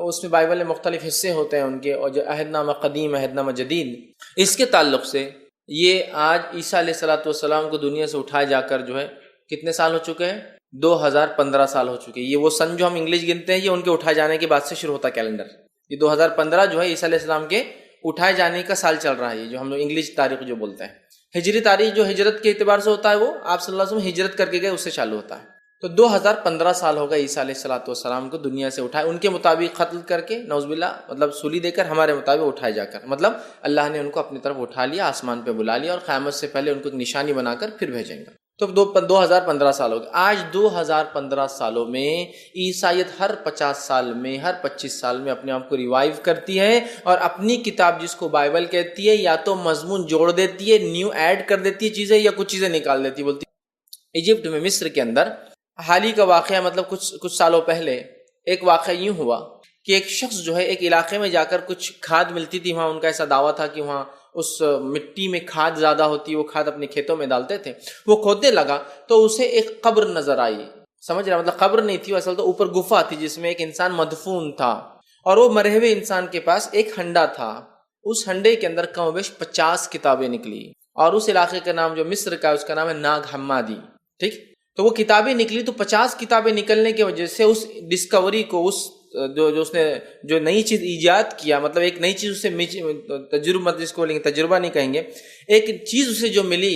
اس میں بائبل میں مختلف حصے ہوتے ہیں ان کے، اور جو عہد نامہ قدیم، عہد نامہ جدید، اس کے تعلق سے یہ آج عیسیٰ علیہ الصلوۃ والسلام کو دنیا سے اٹھائے جا کر جو ہے کتنے سال ہو چکے ہیں؟ 2015 سال ہو چکے. یہ وہ سن جو ہم انگلش گنتے ہیں یہ ان کے اٹھائے جانے کے بعد سے شروع ہوتا ہے کیلنڈر. یہ 2015 جو ہے عیسیٰ علیہ السلام کے اٹھائے جانے کا سال چل رہا ہے، یہ جو ہم لوگ انگلش تاریخ جو بولتے ہیں. ہجری تاریخ جو ہجرت کے اعتبار سے ہوتا ہے وہ آپ صلی اللہ علیہ وسلم ہجرت کر کے گئے اس سے چالو ہوتا ہے. تو 2015 سال ہوگا عیسیٰ علیہ الصلوۃ والسلام کو دنیا سے اٹھائے، ان کے مطابق قتل کر کے، نعوذ باللہ، مطلب سولی دے کر، ہمارے مطابق اٹھائے جا کر، مطلب اللہ نے ان کو اپنی طرف اٹھا لیا، آسمان پہ بلا لیا اور قیامت سے پہلے ان کو ایک نشانی بنا کر پھر بھیجیں گے. تو 2015 سال ہو گئے. آج 2015 سالوں میں عیسائیت ہر 50 سال میں، ہر 25 سال میں اپنے آپ کو ریوائیو کرتی ہے اور اپنی کتاب جس کو بائبل کہتی ہے یا تو مضمون جوڑ دیتی ہے، نیو ایڈ کر دیتی ہے چیزیں، یا کچھ چیزیں نکال دیتی ہے. بولتی ایجپٹ میں، مصر کے اندر حال ہی کا واقعہ، مطلب کچھ سالوں پہلے ایک واقعہ یوں ہوا کہ ایک شخص جو ہے ایک علاقے میں جا کر کچھ کھاد ملتی تھی، وہاں ان کا ایسا دعویٰ تھا کہ وہاں اس مٹی میں کھاد زیادہ ہوتی ہے، وہ کھاد اپنے کھیتوں میں ڈالتے تھے. وہ کھودنے لگا تو اسے ایک قبر نظر آئی. سمجھ رہا، مطلب قبر نہیں تھی وہ، اصل تو اوپر گفا تھی جس میں ایک انسان مدفون تھا، اور وہ مرے ہوئے انسان کے پاس ایک ہنڈا تھا. اس ہنڈے کے اندر کم و بیش 50 کتابیں نکلی، اور اس علاقے کا نام جو مصر کا ہے اس کا نام ہے ناگ حمادی. ٹھیک، تو وہ کتابیں نکلی تو 50 کتابیں نکلنے کی وجہ سے اس ڈسکوری کو، اس جو اس نے جو نئی چیز ایجاد کیا، مطلب ایک نئی چیز اسے تجربہ، جس کو تجربہ نہیں کہیں گے، ایک چیز اسے جو ملی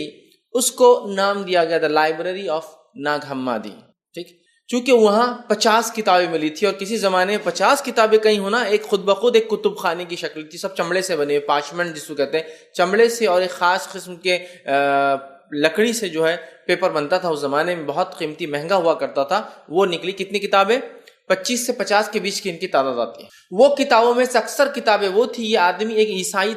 اس کو نام دیا گیا تھا لائبریری آف ناگ حمادی. ٹھیک، چونکہ وہاں 50 کتابیں ملی تھی، اور کسی زمانے میں 50 کتابیں کہیں ہونا ایک خود بخود ایک کتب خانے کی شکل تھی. سب چمڑے سے بنے ہوئے، پارچمنٹ جس کو کہتے ہیں، چمڑے سے، اور ایک خاص قسم کے لکڑی سے جو ہے پیپر بنتا تھا. اس زمانے میں بہت قیمتی، مہنگا ہوا کرتا تھا. وہ نکلی کتنی کتابیں؟ 25 سے 50 کے بیچ کی ان کی تعداد آتی ہے. وہ کتابوں میں سے اکثر کتابیں وہ تھی. یہ آدمی ایک عیسائی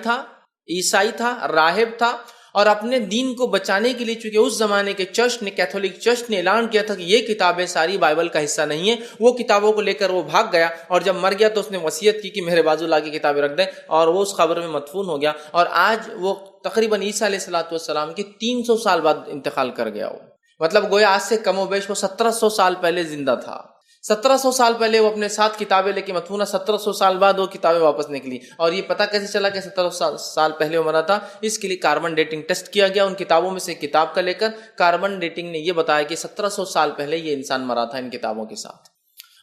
تھا، راہب تھا، اور اپنے دین کو بچانے کے لیے، چونکہ اس زمانے کے چرچ نے، کیتھولک چرچ نے اعلان کیا تھا کہ یہ کتابیں ساری بائبل کا حصہ نہیں ہیں، وہ کتابوں کو لے کر وہ بھاگ گیا، اور جب مر گیا تو اس نے وصیت کی کہ میرے بازو لا کے کتابیں رکھ دیں، اور وہ اس قبر میں مدفون ہو گیا. اور آج وہ تقریباً عیسیٰ علیہ الصلوۃ والسلام کے 300 سال بعد انتقال کر گیا. وہ مطلب گویا آج سے کم و بیش وہ 1700 سال پہلے زندہ تھا. 1700 سال پہلے وہ اپنے ساتھ کتابیں لے کے مدفون، 1700 سال بعد وہ کتابیں واپس نکلی. اور یہ پتہ کیسے چلا کہ 1700 سال پہلے وہ مرا تھا؟ اس کے لیے کاربن ڈیٹنگ ٹیسٹ کیا گیا. ان کتابوں میں سے کتاب کا لے کر کاربن ڈیٹنگ نے یہ بتایا کہ 1700 سال پہلے یہ انسان مرا تھا ان کتابوں کے ساتھ.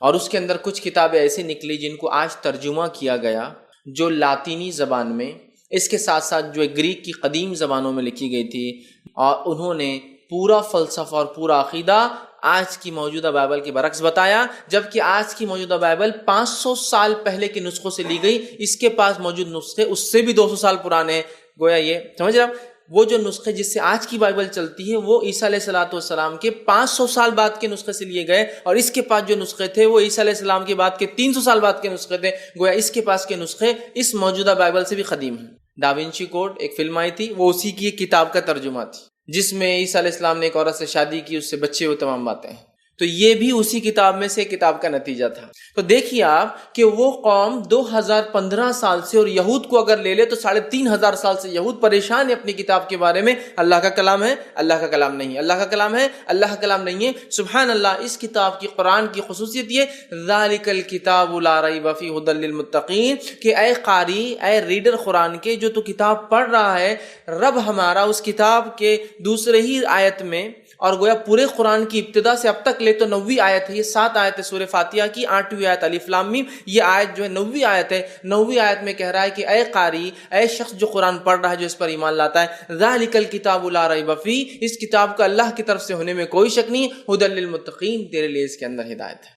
اور اس کے اندر کچھ کتابیں ایسی نکلی جن کو آج ترجمہ کیا گیا، جو لاطینی زبان میں، اس کے ساتھ ساتھ جو گریک کی قدیم زبانوں میں لکھی گئی تھی. اور انہوں نے پورا فلسفہ اور پورا عقیدہ آج کی موجودہ بائبل کے برعکس بتایا، جبکہ آج کی موجودہ بائبل 500 سال پہلے کے نسخوں سے لی گئی. اس کے پاس موجود نسخے اس سے بھی 200 سال پرانے ہیں. گویا یہ سمجھ رہا، وہ جو نسخے جس سے آج کی بائبل چلتی ہے وہ عیسیٰ علیہ الصلوۃ والسلام کے 500 سال بعد کے نسخے سے لیے گئے، اور اس کے پاس جو نسخے تھے وہ عیسیٰ علیہ السلام کے بعد کے 300 سال بعد کے نسخے تھے. گویا اس کے پاس کے نسخے اس موجودہ بائبل سے بھی قدیم ہیں. ڈاوینچی کوڈ ایک فلم آئی تھی، وہ اسی کی ایک کتاب کا ترجمہ تھی، جس میں عیسیٰ علیہ السلام نے ایک عورت سے شادی کی، اس سے بچے ہوئے، تمام باتیں. تو یہ بھی اسی کتاب میں سے کتاب کا نتیجہ تھا. تو دیکھیے آپ کہ وہ قوم 2015 سال سے، اور یہود کو اگر لے لے تو 3500 سال سے یہود پریشان ہے اپنی کتاب کے بارے میں. اللہ کا کلام ہے، اللہ کا کلام نہیں ہے، اللہ کا کلام ہے، اللہ کا کلام نہیں ہے. سبحان اللہ، اس کتاب کی، قرآن کی خصوصیت یہ ذالک الکتاب لا ریب فیہ ھدی للمتقین، کہ اے قاری، اے ریڈر قرآن کے، جو تو کتاب پڑھ رہا ہے، رب ہمارا اس کتاب کے دوسرے ہی آیت میں اور گویا پورے قرآن کی ابتدا سے اب تک لے تو 90 آیت ہے، یہ 7 آیت ہے سورہ فاتحہ کی، 8ویں آیت الف لام میم، یہ آیت جو ہے 90 آیت ہے، 90 آیت میں کہہ رہا ہے کہ اے قاری، اے شخص جو قرآن پڑھ رہا ہے، جو اس پر ایمان لاتا ہے، ذالک الکتاب لا ریب فیہ، اس کتاب کا اللہ کی طرف سے ہونے میں کوئی شک نہیں، ھدی للمتقین، تیرے لیے اس کے اندر ہدایت ہے۔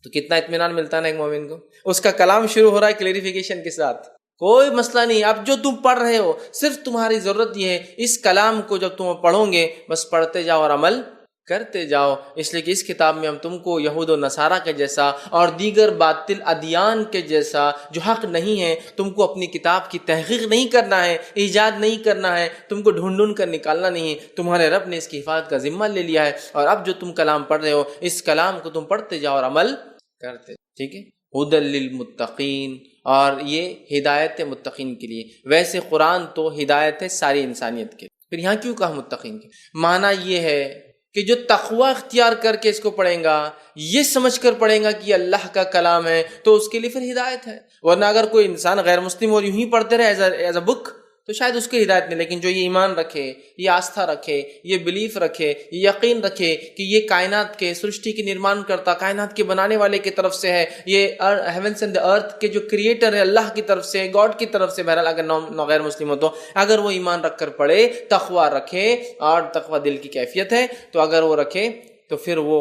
تو کتنا اطمینان ملتا ہے نا ایک مومن کو، اس کا کلام شروع ہو رہا ہے کلیریفیکیشن کے ساتھ، کوئی مسئلہ نہیں، اب جو تم پڑھ رہے ہو صرف تمہاری ضرورت یہ ہے اس کلام کو جب تم پڑھو گے بس پڑھتے جاؤ اور عمل کرتے جاؤ، اس لیے کہ اس کتاب میں ہم تم کو یہود و نصارہ کے جیسا اور دیگر باطل ادیان کے جیسا جو حق نہیں ہے، تم کو اپنی کتاب کی تحقیق نہیں کرنا ہے، ایجاد نہیں کرنا ہے، تم کو ڈھونڈ ڈھونڈ کر نکالنا نہیں ہے، تمہارے رب نے اس کی حفاظت کا ذمہ لے لیا ہے، اور اب جو تم کلام پڑھ رہے ہو اس کلام کو تم پڑھتے جاؤ اور عمل کرتے، ٹھیک ہے، ھدی للمتقین، اور یہ ہدایت متقین کے لیے۔ ویسے قرآن تو ہدایت ہے ساری انسانیت کے، پھر یہاں کیوں کہا متقین کے؟ معنی یہ ہے کہ جو تقوی اختیار کر کے اس کو پڑھیں گا، یہ سمجھ کر پڑھیں گا کہ یہ اللہ کا کلام ہے، تو اس کے لیے پھر ہدایت ہے۔ ورنہ اگر کوئی انسان غیر مسلم اور یوں ہی پڑھتے رہے ایز اے بک تو شاید اس کی ہدایت نہیں، لیکن جو یہ ایمان رکھے، یہ آستھا رکھے، یہ بلیف رکھے، یہ یقین رکھے کہ یہ کائنات کے سرشٹی کی نرمان کرتا، کائنات کے بنانے والے کی طرف سے ہے، یہ ہیونس اینڈ ارتھ کے جو کریٹر ہے اللہ کی طرف سے، گاڈ کی طرف سے، بہرحال اگر غیر مسلم ہو تو اگر وہ ایمان رکھ کر پڑھے، تقوی رکھے، اور تقوی دل کی کیفیت ہے، تو اگر وہ رکھے تو پھر وہ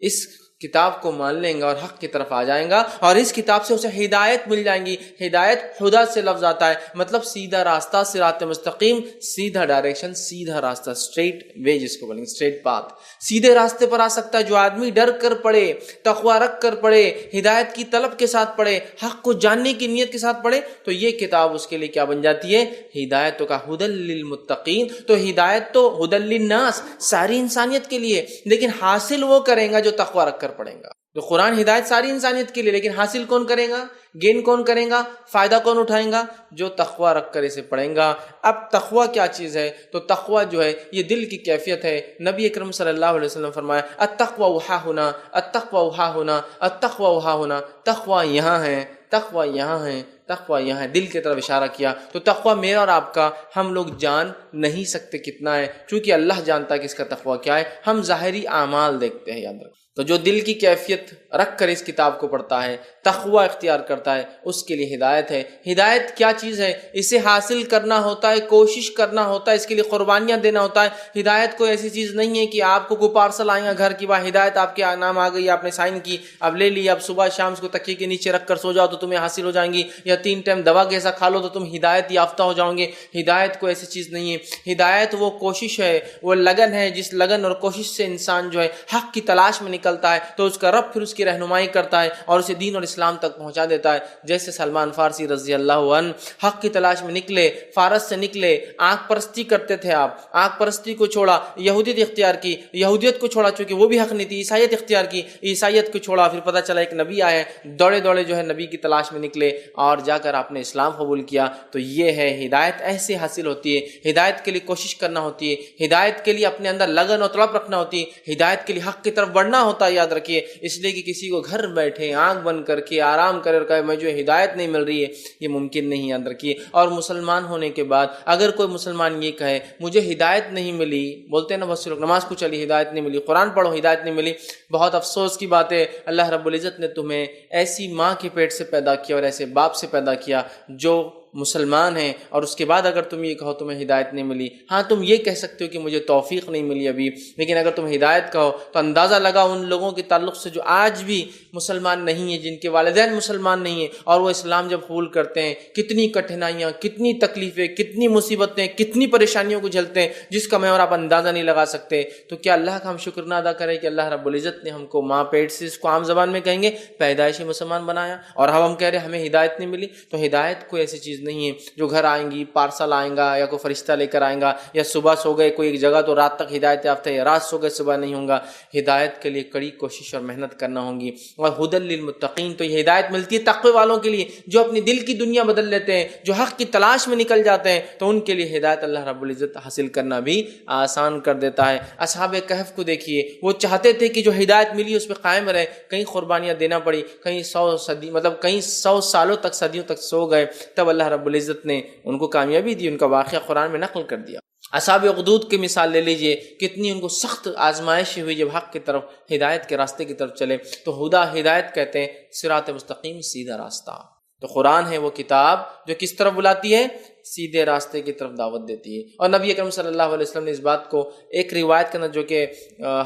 اس کتاب کو مان لیں گا اور حق کی طرف آ جائیں گا، اور اس کتاب سے اسے ہدایت مل جائیں گی۔ ہدایت خدا سے لفظ آتا ہے، مطلب سیدھا راستہ، صراط مستقیم، سیدھا ڈائریکشن، سیدھا راستہ، اسٹریٹ وے جس کو بولیں گے، اسٹریٹ پاتھ، سیدھے راستے پر آ سکتا ہے جو آدمی ڈر کر پڑھے، تقوی رکھ کر پڑھے، ہدایت کی طلب کے ساتھ پڑھے، حق کو جاننے کی نیت کے ساتھ پڑھے، تو یہ کتاب اس کے لیے کیا بن جاتی ہے؟ ہدایت کا ھدی للمتقین۔ تو ہدایت تو ھدی للناس، ساری انسانیت کے لیے، لیکن حاصل وہ کرے گا جو تقوی رکھ کر پڑھیں گا۔ تو قرآن ہدایت ساری انسانیت کے لیے، لیکن حاصل کون کرے گا؟ گین کون کرے گا؟ فائدہ کون اٹھائیں گا؟ جو تقوی رکھ کر اسے پڑھیں گا۔ اب تقوی کیا چیز ہے؟ تو تقوی جو ہے یہ دل کی کیفیت ہے۔ نبی اکرم صلی اللہ علیہ وسلم فرمایا التقوی ہا ہونا، التقوی ہا ہونا، التقوی ہا ہونا، تقوی یہاں ہے، تقوی یہاں ہے، تقوی یہاں ہے، دل کی طرف اشارہ کیا۔ تو تقوی میرا اور آپ کا ہم لوگ جان نہیں سکتے کتنا ہے، چونکہ اللہ جانتا ہے کہ اس کا تقوی کیا ہے، ہم ظاہری اعمال دیکھتے ہیں، یاد رکھیں۔ تو جو دل کی کیفیت رکھ کر اس کتاب کو پڑھتا ہے، تقوی اختیار کرتا ہے، اس کے لیے ہدایت ہے۔ ہدایت کیا چیز ہے؟ اسے حاصل کرنا ہوتا ہے، کوشش کرنا ہوتا ہے، اس کے لیے قربانیاں دینا ہوتا ہے۔ ہدایت کوئی ایسی چیز نہیں ہے کہ آپ کو کوئی پارسل آئے گا گھر کی، وہ ہدایت آپ کے نام آ گئی، آپ نے سائن کی، اب لے لی، اب صبح شام اس کو تکیے کے نیچے رکھ کر سو جاؤ تو تمہیں حاصل ہو جائیں گی، یا 3 ٹائم دوا کیسا کھا لو تو تم ہدایت یافتہ ہو جاؤ گے۔ ہدایت کوئی ایسی چیز نہیں ہے۔ ہدایت وہ کوشش ہے، وہ لگن ہے، جس لگن اور کوشش سے انسان جو ہے حق کی تلاش میں نکلتا ہے تو اس کا رب پھر اس کی رہنمائی کرتا ہے اور اسے دین اور اسلام تک پہنچا دیتا ہے۔ جیسے سلمان فارسی رضی اللہ عنہ حق کی تلاش میں نکلے، فارس سے نکلے، آنکھ پرستی کرتے تھے آپ، آنکھ پرستی کو چھوڑا، یہودیت اختیار کی، یہودیت کو چھوڑا چونکہ وہ بھی حق نہیں تھی، عیسائیت اختیار کی، عیسائیت کو چھوڑا، پھر پتہ چلا ایک نبی آئے، دوڑے دوڑے جو ہے نبی کی تلاش میں نکلے اور جا کر آپ نے اسلام قبول کیا۔ تو یہ ہے ہدایت، ایسے حاصل ہوتی ہے۔ ہدایت کے لیے کوشش کرنا ہوتی ہے، ہدایت کے لیے اپنے اندر لگن اور طلب رکھنا ہوتی ہے، ہدایت کے لیے حق کی طرف بڑھنا ہوتا ہے، یاد رکھیے۔ اس لیے کہ کسی کو گھر بیٹھے آنکھ بند کر کے آرام کرے اور کہے مجھے ہدایت نہیں مل رہی ہے، یہ ممکن نہیں، یاد رکھیے۔ اور مسلمان ہونے کے بعد اگر کوئی مسلمان یہ کہے مجھے ہدایت نہیں ملی، بولتے ہیں نا بہت سے لوگ نماز کو چلی ہدایت نہیں ملی، قرآن پڑھو ہدایت نہیں ملی، بہت افسوس کی بات ہے۔ اللہ رب العزت نے تمہیں ایسی ماں کے پیٹ سے پیدا کیا اور ایسے باپ سے پیدا کیا جو مسلمان ہیں، اور اس کے بعد اگر تم یہ کہو تمہیں ہدایت نہیں ملی، ہاں تم یہ کہہ سکتے ہو کہ مجھے توفیق نہیں ملی ابھی، لیکن اگر تم ہدایت کہو تو اندازہ لگا ان لوگوں کے تعلق سے جو آج بھی مسلمان نہیں ہیں، جن کے والدین مسلمان نہیں ہیں اور وہ اسلام جب قبول کرتے ہیں، کتنی کٹھنائیاں، کتنی تکلیفیں، کتنی مصیبتیں، کتنی پریشانیوں کو جھیلتے ہیں جس کا میں اور آپ اندازہ نہیں لگا سکتے۔ تو کیا اللہ کا ہم شکر نہ ادا کریں کہ اللہ رب العزت نے ہم کو ماں پیٹ سے، اس کو عام زبان میں کہیں گے پیدائشی مسلمان بنایا، اور ہم کہہ رہے ہیں ہمیں ہدایت نہیں ملی۔ تو ہدایت کوئی ایسی چیز نہیں ہے جو گھر آئیں گی، پارسل آئیں گا، یا کوئی فرشتہ لے کر آئیں گا، یا صبح سو گئے کوئی ایک جگہ تو رات تک ہدایت یافتہ ہے، یا رات سو گئے صبح نہیں ہوں گا۔ ہدایت کے لیے کڑی کوشش اور محنت کرنا ہوگی۔ اور ھدی للمتقین، تو یہ ہدایت ملتی ہے تقوی والوں کے لیے جو اپنی دل کی دنیا بدل لیتے ہیں، جو حق کی تلاش میں نکل جاتے ہیں، تو ان کے لیے ہدایت اللہ رب العزت حاصل کرنا بھی آسان کر دیتا ہے۔ اصحاب کہف کو دیکھیے، وہ چاہتے تھے کہ جو ہدایت ملی اس پہ قائم رہے، کئی قربانیاں دینا پڑی، کئی 100 سالوں تک، صدیوں تک سو گئے، تب اللہ رب العزت نے ان کو کامیابی دی، ان کا واقعہ قرآن میں نقل کر دیا۔ اصحاب اخدود کی مثال لے لیجئے، کتنی ان کو سخت آزمائش ہوئی جب حق کی طرف، ہدایت کے راستے کی طرف چلے. تو ہدا ہدایت کہتے ہیں، صراط مستقیم سیدھا راستہ. تو قرآن ہے وہ کتاب جو کس طرف بلاتی ہے؟ سیدھے راستے کی طرف دعوت دیتی ہے. اور نبی اکرم صلی اللہ علیہ وسلم نے اس بات کو ایک روایت کے اندر جو کہ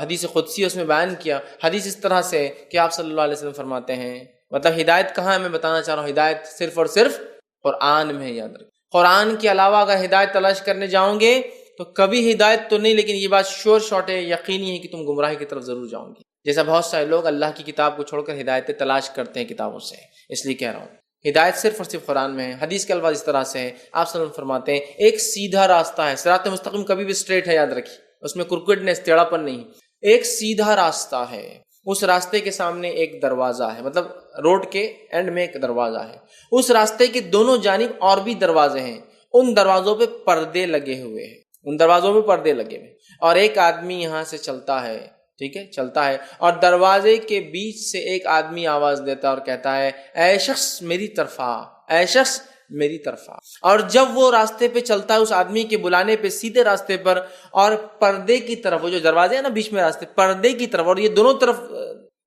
حدیث قدسی اس میں بیان کیا. حدیث اس طرح سے کہ آپ صلی اللہ علیہ وسلم فرماتے ہیں، مطلب ہدایت کہاں ہے میں بتانا چاہ رہا ہوں، ہدایت صرف اور صرف قرآن میں ہے. یاد رکھیں، قرآن کے علاوہ اگر ہدایت تلاش کرنے جاؤں گے تو کبھی ہدایت تو نہیں، لیکن یہ بات شور شاٹ ہے، یقینی ہے کہ تم گمراہی کی طرف ضرور جاؤ گے. جیسا بہت سارے لوگ اللہ کی کتاب کو چھوڑ کر ہدایتیں تلاش کرتے ہیں کتابوں سے. اس لیے کہہ رہا ہوں ہدایت صرف اور صرف قرآن میں ہے. حدیث کے الفاظ اس طرح سے ہیں، آپ صلی اللہ علیہ وسلم فرماتے ہیں ایک سیدھا راستہ ہے. صراط مستقیم کبھی بھی اسٹریٹ ہے، یاد رکھیے، اس میں کرکٹنس، ٹیڑھا پن نہیں. ایک سیدھا راستہ ہے، اس راستے کے سامنے ایک دروازہ ہے، مطلب روڈ کے اینڈ میں ایک دروازہ ہے. اس راستے کے دونوں جانب اور بھی دروازے ہیں، ان دروازوں پہ پردے لگے ہوئے ہیں، ان دروازوں پہ پردے لگے ہوئے. اور ایک آدمی یہاں سے چلتا ہے، ٹھیک ہے، چلتا ہے، اور دروازے کے بیچ سے ایک آدمی آواز دیتا ہے اور کہتا ہے اے شخص میری طرف آ، اے شخص میری طرف آ. اور جب وہ راستے پہ چلتا ہے، اس آدمی کے بلانے پہ سیدھے راستے پر، اور پردے کی طرف، وہ جو دروازے ہیں نا بیچ میں راستے، پردے کی طرف، اور یہ دونوں طرف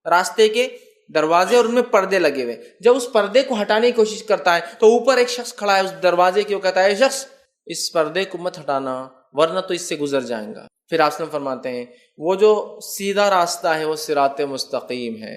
راستے کے دروازے اور ان میں پردے لگے ہوئے، جب اس پردے کو ہٹانے کی کوشش کرتا ہے تو اوپر ایک شخص کھڑا ہے اس دروازے کے، وہ کہتا ہے اے شخص اس پردے کو مت ہٹانا ورنہ تو اس سے گزر جائیں گا. پھر آپ فرماتے ہیں وہ جو سیدھا راستہ ہے وہ صراط مستقیم ہے.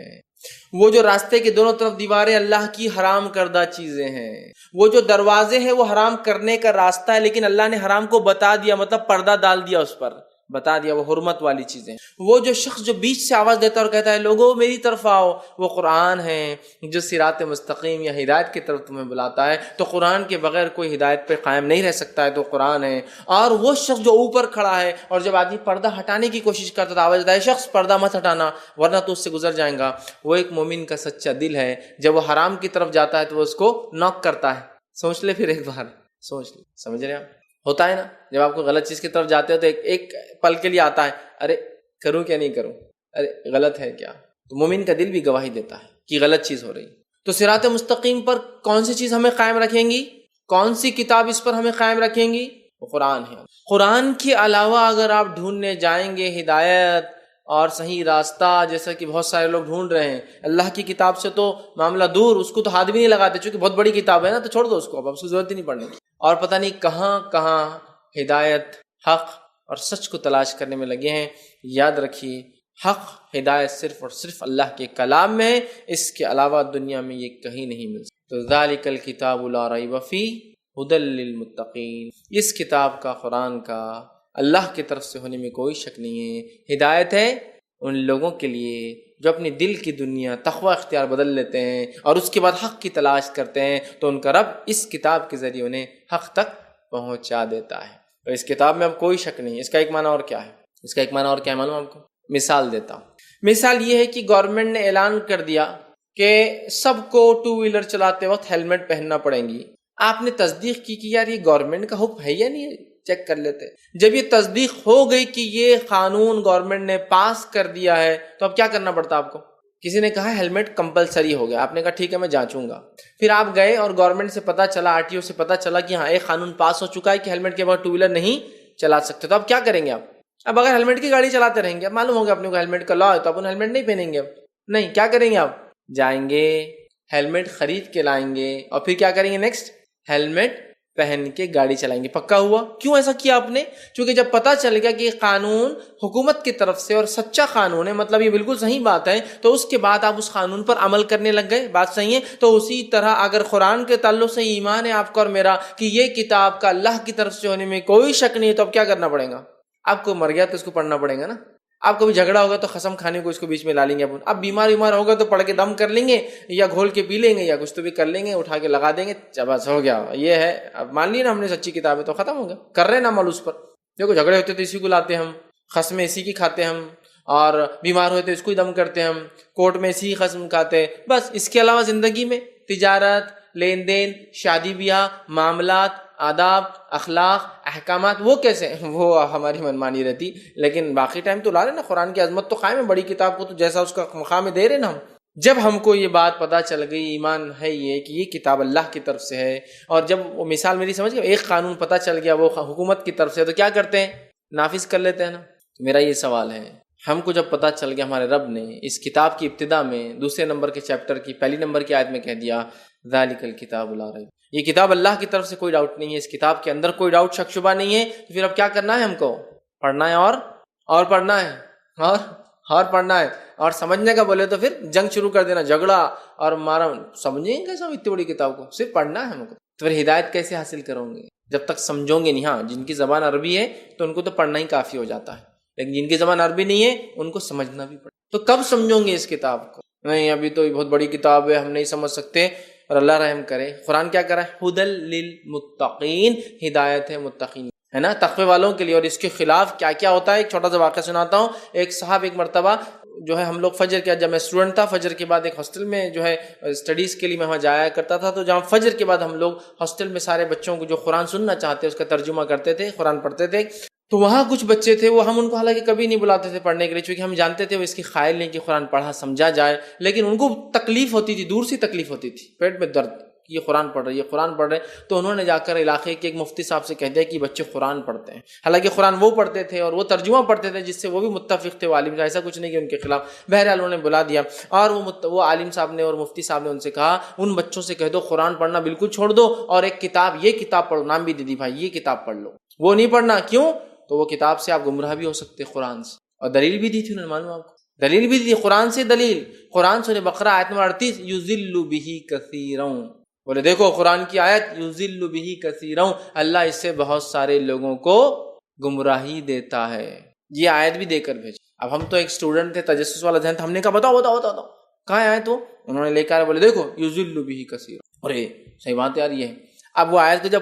وہ جو راستے کے دونوں طرف دیواریں اللہ کی حرام کردہ چیزیں ہیں، وہ جو دروازے ہیں وہ حرام کرنے کا راستہ ہے، لیکن اللہ نے حرام کو بتا دیا، مطلب پردہ ڈال دیا، اس پر بتا دیا، وہ حرمت والی چیزیں. وہ جو شخص جو بیچ سے آواز دیتا ہے اور کہتا ہے لوگوں میری طرف آؤ، وہ قرآن ہے جو صراط مستقیم یا ہدایت کی طرف تمہیں بلاتا ہے. تو قرآن کے بغیر کوئی ہدایت پہ قائم نہیں رہ سکتا ہے، تو قرآن ہے. اور وہ شخص جو اوپر کھڑا ہے اور جب آدمی پردہ ہٹانے کی کوشش کرتا ہے آواز دیتا ہے شخص پردہ مت ہٹانا ورنہ تو اس سے گزر جائیں گا، وہ ایک مومن کا سچا دل ہے. جب وہ حرام کی طرف جاتا ہے تو وہ اس کو نوک کرتا ہے. سوچ لے، پھر ایک بار سوچ لے، سمجھ رہے آپ؟ ہوتا ہے نا جب آپ کو غلط چیز کی طرف جاتے ہو تو ایک پل کے لیے آتا ہے ارے کروں کیا نہیں کروں، ارے غلط ہے کیا. تو مومن کا دل بھی گواہی دیتا ہے کہ غلط چیز ہو رہی. تو صراط مستقیم پر کون سی چیز ہمیں قائم رکھیں گی، کون سی کتاب اس پر ہمیں قائم رکھیں گی؟ وہ قرآن ہے. قرآن کے علاوہ اگر آپ ڈھونڈنے جائیں گے ہدایت اور صحیح راستہ، جیسا کہ بہت سارے لوگ ڈھونڈ رہے ہیں، اللہ کی کتاب سے تو معاملہ دور، اس کو تو ہاتھ بھی نہیں لگاتے، چونکہ بہت بڑی کتاب ہے نا، تو چھوڑ دو اس کو، اب اس کی ضرورت ہی نہیں پڑنے کی. اور پتہ نہیں کہاں کہاں ہدایت، حق اور سچ کو تلاش کرنے میں لگے ہیں. یاد رکھیے حق، ہدایت صرف اور صرف اللہ کے کلام میں ہے، اس کے علاوہ دنیا میں یہ کہیں نہیں مل سکتا. تو ذالک الکتاب لا ریب فیہ ھدی للمتقین، اس کتاب کا، قرآن کا، اللہ کی طرف سے ہونے میں کوئی شک نہیں ہے. ہدایت ہے ان لوگوں کے لیے جو اپنی دل کی دنیا تقوی اختیار بدل لیتے ہیں اور اس کے بعد حق کی تلاش کرتے ہیں، تو ان کا رب اس کتاب کے ذریعے انہیں حق تک پہنچا دیتا ہے. اور اس کتاب میں اب کوئی شک نہیں. اس کا ایک معنی اور کیا ہے؟ اس کا ایک معنی اور کیا ہے معلوم آپ کو؟ مثال دیتا ہوں. مثال یہ ہے کہ گورنمنٹ نے اعلان کر دیا کہ سب کو ٹو ویلر چلاتے وقت ہیلمٹ پہننا پڑیں گی. آپ نے تصدیق کی کہ یار یہ گورنمنٹ کا حکم ہے یا نہیں ہے، چیک کر لیتے. جب یہ تصدیق ہو گئی کہ یہ قانون گورنمنٹ نے پاس کر دیا ہے تو اب کیا کرنا پڑتا آپ کو؟ کسی نے کہا ہیلمٹ کمپلسری ہو گیا، آپ نے کہا ٹھیک ہے میں جانچوں گا. پھر آپ گئے اور گورنمنٹ سے پتہ چلا، RTO سے پتہ چلا کہ ہاں ایک قانون پاس ہو چکا ہے کہ ہیلمٹ کے بغیر ٹو ویلر نہیں چلا سکتے. تو اب کیا کریں گے آپ؟ اب اگر ہیلمٹ کی گاڑی چلاتے رہیں گے، معلوم ہوگا اپنے کو ہیلمٹ کا لا ہے تو اپن ہیلمٹ نہیں پہنیں گے. اب نہیں، کیا کریں گے آپ؟ جائیں گے ہیلمٹ خرید کے لائیں گے اور پھر کیا کریں گے نیکسٹ؟ ہیلمٹ پہن کے گاڑی چلائیں گے. پکا ہوا؟ کیوں ایسا کیا آپ نے؟ چونکہ جب پتہ چل گیا کہ یہ قانون حکومت کی طرف سے اور سچا قانون ہے، مطلب یہ بالکل صحیح بات ہے، تو اس کے بعد آپ اس قانون پر عمل کرنے لگ گئے. بات صحیح ہے. تو اسی طرح اگر قرآن کے تعلق سے ایمان ہے آپ کا اور میرا کہ یہ کتاب کا اللہ کی طرف سے ہونے میں کوئی شک نہیں ہے، تو اب کیا کرنا پڑے گا؟ آپ کو مر گیا تو اس کو پڑھنا پڑے گا نا. آپ کو بھی جھگڑا ہوگا تو قسم کھانے کو اس کو بیچ میں لا لیں گے. اب بیمار ہوگا تو پڑھ کے دم کر لیں گے یا گھول کے پی لیں گے یا کچھ تو بھی کر لیں گے، اٹھا کے لگا دیں گے، بس ہو گیا. یہ ہے، اب مان لیے نا ہم نے سچی کتاب ہے تو ختم ہو گیا. کر رہے ہیں نا عمل اس پر. دیکھو جھگڑے ہوتے تو اسی کو لاتے ہم، قسمیں اسی کی کھاتے ہم، اور بیمار ہوتے اس کو ہی دم کرتے ہم، کورٹ میں اسی کی قسم کھاتے. بس اس کے علاوہ زندگی میں تجارت، لین دین، شادی بیاہ، معاملات، آداب، اخلاق، احکامات، وہ کیسے؟ وہ ہماری منمانی رہتی. لیکن باقی ٹائم تو لا رہے نا. قرآن کی عظمت تو قائم ہے، بڑی کتاب کو تو جیسا اس کا مقام دے رہے نا ہم. جب ہم کو یہ بات پتہ چل گئی، ایمان ہے یہ کہ یہ کتاب اللہ کی طرف سے ہے، اور جب وہ مثال میری سمجھ گئے، ایک قانون پتہ چل گیا وہ حکومت کی طرف سے ہے، تو کیا کرتے ہیں؟ نافذ کر لیتے ہیں نا۔ میرا یہ سوال ہے، ہم کو جب پتہ چل گیا ہمارے رب نے اس کتاب کی ابتدا میں دوسرے نمبر کے چیپٹر کی پہلی نمبر کی آیت میں کہہ دیا ذالک الکتاب لا ریب، یہ کتاب اللہ کی طرف سے کوئی ڈاؤٹ نہیں ہے، اس کتاب کے اندر کوئی ڈاؤٹ شک شبہ نہیں ہے، تو پھر اب کیا کرنا ہے؟ ہم کو پڑھنا ہے اور پڑھنا ہے اور پڑھنا ہے، اور سمجھنے کا بولے تو پھر جنگ شروع کر دینا، جھگڑا اور مارا۔ سمجھیں کیسے اتنی بڑی کتاب کو؟ صرف پڑھنا ہے ہم کو، تو پھر ہدایت کیسے حاصل کرو گے جب تک سمجھو گے نہیں؟ ہاں، جن کی زبان عربی ہے تو ان کو تو پڑھنا ہی کافی ہو جاتا ہے، لیکن جن کی زبان عربی نہیں ہے ان کو سمجھنا بھی پڑے، تو کب سمجھو گے اس کتاب کو؟ نہیں ابھی تو یہ بہت بڑی کتاب ہے، ہم نہیں سمجھ سکتے۔ اور اللہ رحم کرے، قرآن کیا کرا ہے؟ ھدی للمتقین، ہدایت ہے متقین، ہے نا، تقوی والوں کے لیے۔ اور اس کے خلاف کیا کیا ہوتا ہے؟ ایک چھوٹا سا واقعہ سناتا ہوں۔ ایک صاحب ایک مرتبہ جو ہے، ہم لوگ فجر کے، جب میں اسٹوڈنٹ تھا، فجر کے بعد ایک ہاسٹل میں جو ہے اسٹڈیز کے لیے میں وہاں جایا کرتا تھا، تو جہاں فجر کے بعد ہم لوگ ہاسٹل میں سارے بچوں کو جو قرآن سننا چاہتے اس کا ترجمہ کرتے تھے، قرآن پڑھتے تھے، تو وہاں کچھ بچے تھے، وہ ہم ان کو حالانکہ کبھی نہیں بلاتے تھے پڑھنے کے لیے، چونکہ ہم جانتے تھے وہ اس کی قائل نہیں کہ قرآن پڑھا سمجھا جائے، لیکن ان کو تکلیف ہوتی تھی، دور سے تکلیف ہوتی تھی، پیٹ میں درد کہ یہ قرآن پڑھ رہے، یہ قرآن پڑھ رہے، تو انہوں نے جا کر علاقے کے ایک مفتی صاحب سے کہہ دیا کہ بچے قرآن پڑھتے ہیں، حالانکہ قرآن وہ پڑھتے تھے اور وہ ترجمہ پڑھتے تھے جس سے وہ بھی متفق تھے، وہ عالم صاحب، ایسا کچھ نہیں کہ ان کے خلاف۔ بہرحال انہوں نے بلا دیا، اور وہ عالم صاحب نے اور مفتی صاحب نے ان سے کہا ان بچوں سے کہہ دو قرآن پڑھنا بالکل چھوڑ دو، اور ایک کتاب، یہ کتاب پڑھو، نام بھی دے دی بھائی، یہ کتاب پڑھ لو۔ وہ نہیں پڑھنا، کیوں؟ تو وہ کتاب سے آپ گمراہ بھی ہو سکتے قرآن سے، اور دلیل بھی دی تھی انہوں نے، معلوم آپ کو دلیل بھی دی قرآن سے، دلیل قرآن سورہ بقرہ آیت نمبر 38، یضل بہ کثیرا، بولے دیکھو قرآن کی آیت یضل بہ کثیرا، اللہ اس سے بہت سارے لوگوں کو گمراہی دیتا ہے، یہ آیت بھی دے کر بھیج۔ اب ہم تو ایک اسٹوڈنٹ تھے، تجسس والا ذہن تھا، ہم نے کہا بتاؤ کہاں ہے آیت؟ انہوں نے لے کر بولے دیکھو یضل بہ کثیرا، ارے صحیح بات یار یہ ہے۔ اب وہ آیت کو جب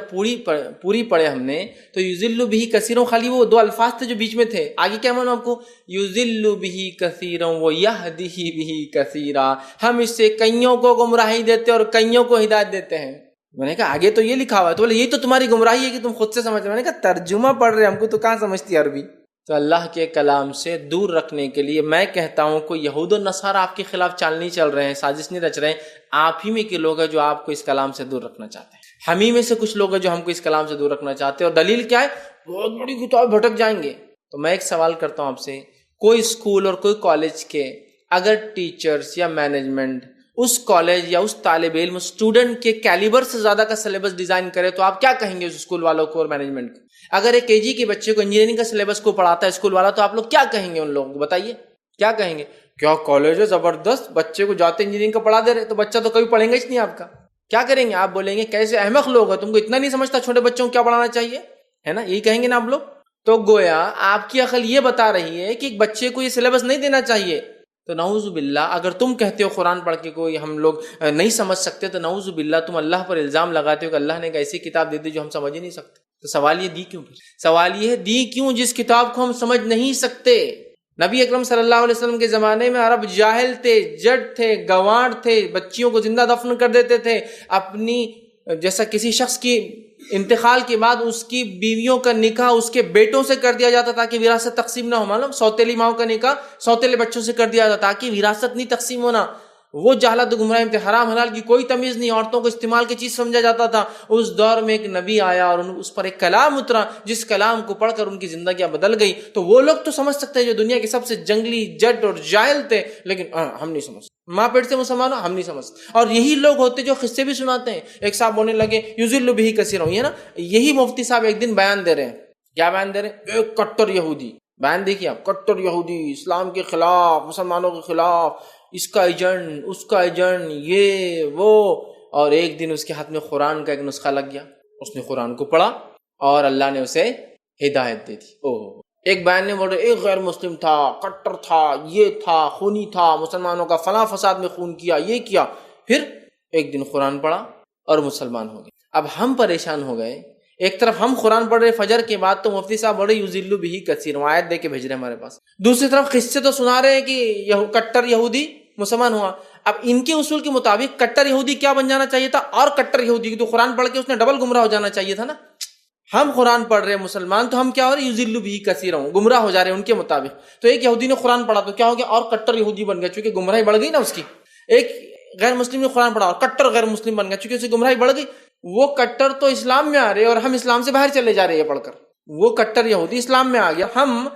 پوری پڑھے ہم نے تو یضل بہ کثیرا، خالی وہ دو الفاظ تھے جو بیچ میں تھے، آگے کیا مانو آپ کو؟ یضل بہ کثیرا ویہدی بہ کثیرا، ہم اس سے کئیوں کو گمراہی دیتے اور کئیوں کو ہدایت دیتے ہیں۔ میں نے کہا آگے تو یہ لکھا ہوا ہے، تو بولے یہی تو تمہاری گمراہی ہے کہ تم خود سے سمجھ رہے۔ میں نے کہا ترجمہ پڑھ رہے، ہم کو تو کہاں سمجھتی عربی۔ تو اللہ کے کلام سے دور رکھنے کے لیے میں کہتا ہوں کوئی یہود و نصارہ آپ کے خلاف چال نہیں چل رہے ہیں، سازش نہیں رچ رہے ہیں، آپ ہی میں کے لوگ ہیں جو آپ کو اس کلام سے دور رکھنا چاہتے ہیں، ہم ہی میں سے کچھ لوگ ہیں جو ہم کو اس کلام سے دور رکھنا چاہتے ہیں۔ اور دلیل کیا ہے؟ بہت بڑی کتاب، بھٹک جائیں گے۔ تو میں ایک سوال کرتا ہوں آپ سے، کوئی اسکول اور کوئی کالج کے اگر ٹیچرز یا مینجمنٹ اس کالج یا اس طالب علم اسٹوڈنٹ کے کیلیبر سے زیادہ کا سلیبس ڈیزائن کرے تو آپ کیا کہیں گے اس اسکول والوں کو اور مینجمنٹ کو؟ اگر ایک KG کے بچے کو انجینئرنگ کا سلیبس کو پڑھاتا ہے اسکول والا تو آپ لوگ کیا کہیں گے ان لوگوں کو؟ بتائیے کیا کہیں گے؟ کیا کالج ہے زبردست، بچے کو جاتے انجینئرنگ کا پڑھا دے رہے، تو بچہ تو کبھی پڑھیں گا ہی نہیں آپ کا، کیا کریں گے؟ آپ بولیں گے کیسے احمق لوگ ہو، تم کو اتنا نہیں سمجھتا چھوٹے بچوں کو کیا پڑھانا چاہیے، ہے نا، یہی کہیں گے نا آپ لوگ۔ تو گویا آپ کی عقل یہ بتا رہی ہے کہ ایک بچے کو یہ سلیبس نہیں دینا چاہیے، تو نعوذ باللہ اگر تم کہتے ہو قرآن پڑھ کے کوئی ہم لوگ نہیں سمجھ سکتے، تو نعوذ باللہ تم اللہ پر الزام لگاتے ہو کہ اللہ نے ایک ایسی کتاب دے دی جو ہم سمجھ ہی نہیں سکتے۔ تو سوال یہ دی کیوں؟ سوال یہ ہے دی کیوں جس کتاب کو ہم سمجھ نہیں سکتے؟ نبی اکرم صلی اللہ علیہ وسلم کے زمانے میں عرب جاہل تھے، جٹ تھے، گوانڈ تھے، بچیوں کو زندہ دفن کر دیتے تھے، اپنی جیسا کسی شخص کی انتقال کے بعد اس کی بیویوں کا نکاح اس کے بیٹوں سے کر دیا جاتا تاکہ وراثت تقسیم نہ ہو، معلوم، سوتیلی ماؤں کا نکاح سوتیلے بچوں سے کر دیا جاتا تاکہ وراثت نہیں تقسیم ہونا۔ وہ جہالت گمراہی میں حرام حلال کی کوئی تمیز نہیں، عورتوں کو استعمال کی چیز سمجھا جاتا تھا۔ اس دور میں ایک نبی آیا اور اس پر ایک کلام اترا جس کلام کو پڑھ کر ان کی زندگیاں بدل گئی۔ تو وہ لوگ تو سمجھ سکتے ہیں جو دنیا کے سب سے جنگلی، جٹ اور جاہل تھے، لیکن ہم نہیں سمجھ، ماں پیٹ سے مسلمان ہم نہیں سمجھ۔ اور یہی لوگ ہوتے جو قصے بھی سناتے ہیں۔ ایک صاحب بولنے لگے یضل بہ کثیرا، یہ نا، یہی مفتی صاحب ایک دن بیان دے رہے ہیں، کیا بیان دے رہے ہیں؟ ایک کٹر یہودی، بیان دیکھیے آپ، کٹر یہودی، اسلام کے خلاف، مسلمانوں کے خلاف، اس کا ایجنٹ، اس کا ایجنٹ، یہ وہ، اور ایک دن اس کے ہاتھ میں قرآن کا ایک نسخہ لگ گیا، اس نے قرآن کو پڑھا اور اللہ نے اسے ہدایت دے دی۔ ایک بیان نے بولے ایک غیر مسلم تھا، کٹر تھا، یہ تھا، خونی تھا، مسلمانوں کا فلاں فساد میں خون کیا، یہ کیا، پھر ایک دن قرآن پڑھا اور مسلمان ہو گئے۔ اب ہم پریشان ہو گئے، ایک طرف ہم قرآن پڑھ رہے فجر کے بعد تو مفتی صاحب بڑے یضل بہ کثیرا آیت دے کے بھیج رہے ہمارے پاس، دوسری طرف قصے تو سنا رہے ہیں کہ کٹر یہودی مسلمان ہوا۔ اب ان کے اصول کے مطابق کٹر یہودی کیا بن جانا چاہیے تھا؟ اور کٹر یہودی تو قرآن پڑھ کے اس نے ڈبل گمراہ ہو جانا چاہیے تھا نا۔ ہم قرآن پڑھ رہے مسلمان، تو ہم کیا ہو رہے؟ یضل بہ کثیرا، گمراہ ہو جا رہے ہیں ان کے مطابق۔ تو ایک یہودی نے قرآن پڑھا تو کیا ہو گیا؟ اور کٹر یہودی بن گیا، چونکہ گمراہی بڑھ گئی نا اس کی۔ ایک غیر مسلم نے قرآن پڑھا اور کٹر غیر مسلم بن گیا چونکہ اسے گمراہی بڑھ گئی. وہ کٹر تو اسلام میں آ رہے اور ہم اسلام سے باہر چلے جا رہے ہیں پڑھ کر. وہ کٹر یہودی اسلام میں آ گیا, ہم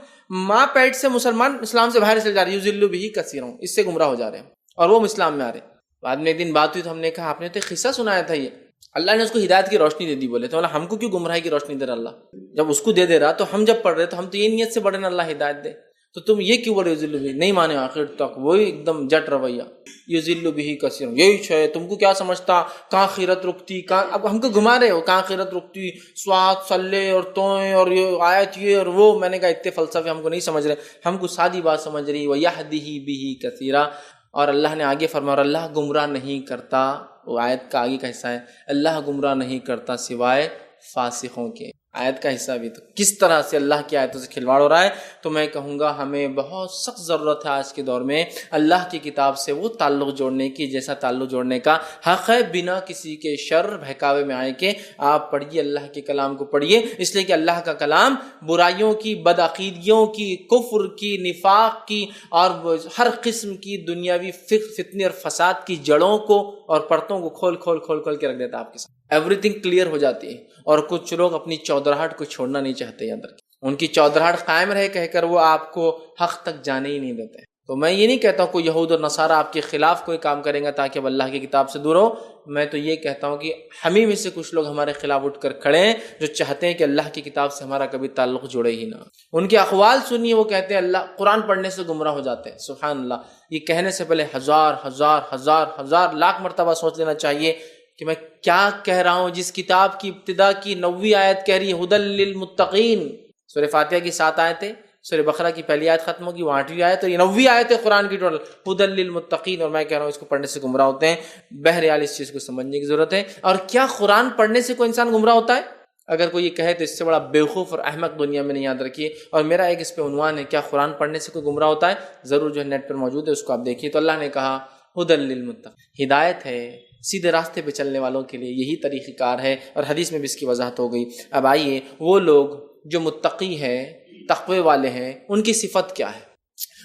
ماں پیٹ سے مسلمان اسلام سے باہر چلے جا رہے ہیں. یضل بہ کثیرا, اس سے گمراہ ہو جا رہے ہیں اور وہ اسلام میں آ رہے ہیں. بعد میں ایک دن بات ہوئی تو ہم نے کہا آپ نے تو قصہ سنایا تھا, یہ اللہ نے اس کو ہدایت کی روشنی دے دی. بولے تو ہم کو کیوں گمراہی کی روشنی دے رہا اللہ, جب اس کو دے دے رہا تو ہم جب پڑھ رہے تو ہم تو یہ نیت سے پڑھ رہے ہیں اللہ ہدایت دے, تو تم یہ کیوں بولے یضل بہ, نہیں مانے آخر تک وہی ایک دم جٹ رویہ. یضل بہ کثیرا, یہی ہے, تم کو کیا سمجھتا کہاں خیرت رکتی, کہاں اب ہم کو گھما رہے ہو, کہاں خیرت رکتی, سوات سلے اور توئیں اور یہ آیت یہ اور وہ. میں نے کہا اتنے فلسفے ہم کو نہیں سمجھ رہے, ہم کو سادی بات سمجھ رہی. وَيَهْدِهِ بِهِ كَثِيرًا, اور اللہ نے آگے فرمایا اور اللہ گمراہ نہیں کرتا, وہ آیت کا آگے کا حصہ ہے, اللہ گمراہ نہیں کرتا سوائے فاسقوں کے. آیت کا حصہ بھی تو کس طرح سے اللہ کی آیتوں سے کھلواڑ ہو رہا ہے. تو میں کہوں گا ہمیں بہت سخت ضرورت ہے آج کے دور میں اللہ کی کتاب سے وہ تعلق جوڑنے کی جیسا تعلق جوڑنے کا حق ہے, بنا کسی کے شر بہکاوے میں آئے کہ آپ پڑھیے اللہ کے کلام کو پڑھیے, اس لیے کہ اللہ کا کلام برائیوں کی, بدعقیدگیوں کی, کفر کی, نفاق کی اور ہر قسم کی دنیاوی فتنے اور فساد کی جڑوں کو اور پرتوں کو کھول کھول کھول کھول کے رکھ دیتا ہے آپ کے ساتھ. ایوری تھنگ کلیئر ہو جاتی ہے. اور کچھ لوگ اپنی چودراہٹ کو چھوڑنا نہیں چاہتے, یاد رکھیں ان کی چودراہٹ قائم رہے کہہ کر وہ آپ کو حق تک جانے ہی نہیں دیتے. تو میں یہ نہیں کہتا ہوں کوئی یہود اور نصارہ آپ کے خلاف کوئی کام کریں گا تاکہ اب اللہ کی کتاب سے دور ہو. میں تو یہ کہتا ہوں کہ ہمیں میں سے کچھ لوگ ہمارے خلاف اٹھ کر کھڑے ہیں جو چاہتے ہیں کہ اللہ کی کتاب سے ہمارا کبھی تعلق جڑے ہی نہ. ان کے اقوال سنیے, وہ کہتے ہیں اللہ قرآن پڑھنے سے گمراہ ہو جاتے ہیں. سبحان اللہ, یہ کہنے سے پہلے ہزار ہزار ہزار ہزار لاکھ مرتبہ سوچ لینا چاہیے کہ میں کیا کہہ رہا ہوں. جس کتاب کی ابتدا کی 9ویں آیت کہہ رہی ہے ہدی للمتقین, سورہ فاتحہ کی 7 آیتیں, سورہ بقرہ کی پہلی آیت ختم ہوگی, وہ 8ویں آیت, اور یہ 9ویں آیت ہے قرآن کی ٹوٹل, ہدی للمتقین. اور میں کہہ رہا ہوں اس کو پڑھنے سے گمراہ ہوتے ہیں. بہرحال اس چیز کو سمجھنے کی ضرورت ہے. اور کیا قرآن پڑھنے سے کوئی انسان گمراہ ہوتا ہے؟ اگر کوئی یہ کہے تو اس سے بڑا بیوقوف اور احمق دنیا میں نہیں. یاد رکھیے, اور میرا ایک اس پہ عنوان ہے, کیا قرآن پڑھنے سے کوئی گمراہ ہوتا ہے؟ ضرور جو ہے نیٹ پر موجود ہے, اس کو آپ دیکھیے. تو اللہ نے کہا ہدی للمتقین, ہدایت ہے سیدھے راستے پہ چلنے والوں کے لیے, یہی طریقہ کار ہے. اور حدیث میں بھی اس کی وضاحت ہو گئی. اب آئیے, وہ لوگ جو متقی ہیں, تقوی والے ہیں, ان کی صفت کیا ہے,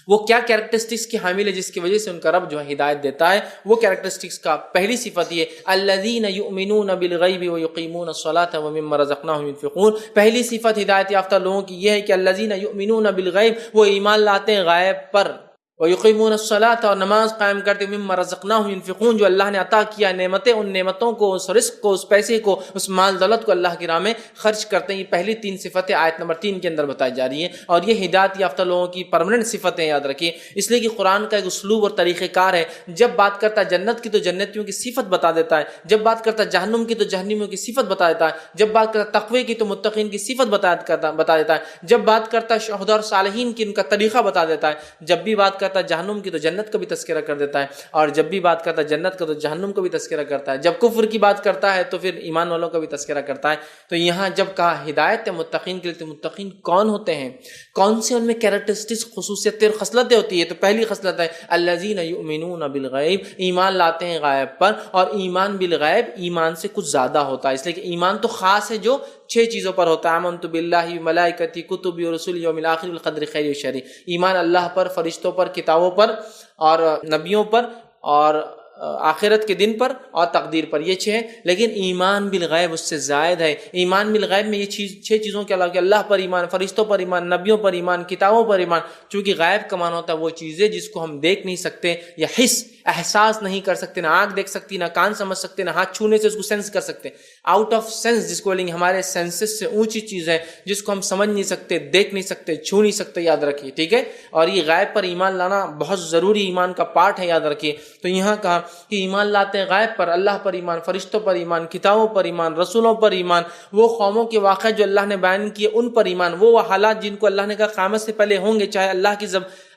وہ کیا کیریکٹرسٹکس کی حامل ہے جس کی وجہ سے ان کا رب جو ہے ہدایت دیتا ہے. وہ کیریکٹرسٹکس کا پہلی صفت یہ, الذین یؤمنون بالغیب ویقیمون الصلاۃ ومما رزقناہم ينفقون. پہلی صفت ہدایت یافتہ لوگوں کی یہ ہے کہ الذین یؤمنون بالغیب, وہ ایمان لاتے ہیں غائب پر, وَيُقِيمُونَ الصَّلَاةَ, اور نماز قائم کرتے, مِمَّا رَزَقْنَاهُمْ يُنْفِقُونَ, جو اللہ نے عطا کیا نعمتیں, ان نعمتوں کو, اس رزق کو, اس پیسے کو, اس مال دولت کو اللہ کی راہ میں خرچ کرتے ہیں. یہ پہلی 3 صفتیں آیت نمبر 3 کے اندر بتائی جا رہی ہیں, اور یہ ہدایت یافتہ لوگوں کی پرماننٹ صفتیں, یاد رکھیے. اس لیے کہ قرآن کا ایک اسلوب اور طریقہ کار ہے, جب بات کرتا ہے جنت کی تو جنتیوں کی صفت بتا دیتا ہے, جب بات کرتا ہے جہنم کی تو جہنمیوں کی صفت بتا دیتا ہے, جب بات کرتا ہے تقوی کی تو متقین کی صفت بتا دیتا ہے, جب بات کرتا ہے شہداء اور صالحین کی ان کا طریقہ بتا دیتا ہے, جب بھی بات کرتا ہے جہنم کی تو جنت کا بھی تذکرہ کر دیتا ہے, اور جب بھی بات کرتا ہے جنت کا تو جہنم کا بھی تذکرہ کرتا ہے, جب کفر کی بات کرتا ہے تو پھر ایمان والوں کا بھی تذکرہ کرتا ہے. تو یہاں جب کہا ہدایت ہے متقین کے لیے, تو متقین کون ہوتے ہیں, کون سے ان میں کیریکٹرسٹکس, خصوصیتیں اور خصلتیں ہوتی ہے. تو پہلی خصلت ہے الذین یؤمنون بالغیب, ایمان لاتے ہیں غائب پر, اور ایمان بالغیب ایمان سے کچھ زیادہ ہوتا ہے. اس لیے کہ ایمان تو خاص ہے جو 6 چیزوں پر ہوتا ہے, آمنت باللہ وملائکتہ کتبہ ورسلہ والیوم الآخر والقدر خیر و شر. ایمان اللہ پر, فرشتوں پر, کتابوں پر اور نبیوں پر اور آخرت کے دن پر اور تقدیر پر, یہ 6. لیکن ایمان بالغیب اس سے زائد ہے. ایمان بالغیب میں یہ 6 چیزوں کے علاوہ کہ اللہ پر ایمان, فرشتوں پر ایمان, نبیوں پر ایمان, کتابوں پر ایمان. چونکہ غیب کا معنی ہوتا ہے وہ چیزیں جس کو ہم دیکھ نہیں سکتے, یا حس احساس نہیں کر سکتے, نہ آنکھ دیکھ سکتی, نہ کان سمجھ سکتے, نہ ہاتھ چھونے سے اس کو سینس کر سکتے. آؤٹ آف سینس جس کو بولیں گے, ہمارے سینسز سے اونچی چیز ہے جس کو ہم سمجھ نہیں سکتے, دیکھ نہیں سکتے, چھو نہیں سکتے, یاد رکھیے, ٹھیک ہے. اور یہ غیب پر ایمان لانا بہت ضروری ایمان کا پارٹ ہے, یاد رکھیے. تو یہاں کہا کہ ایمان لاتے ہیں غیب پر, اللہ پر ایمان, فرشتوں پر ایمان, کتابوں پر ایمان, رسولوں پر ایمان, وہ قوموں کے واقعات جو اللہ نے بیان کیے ان پر ایمان, وہ حالات جن کو اللہ نے کہا قیامت سے پہلے ہوں گے, چاہے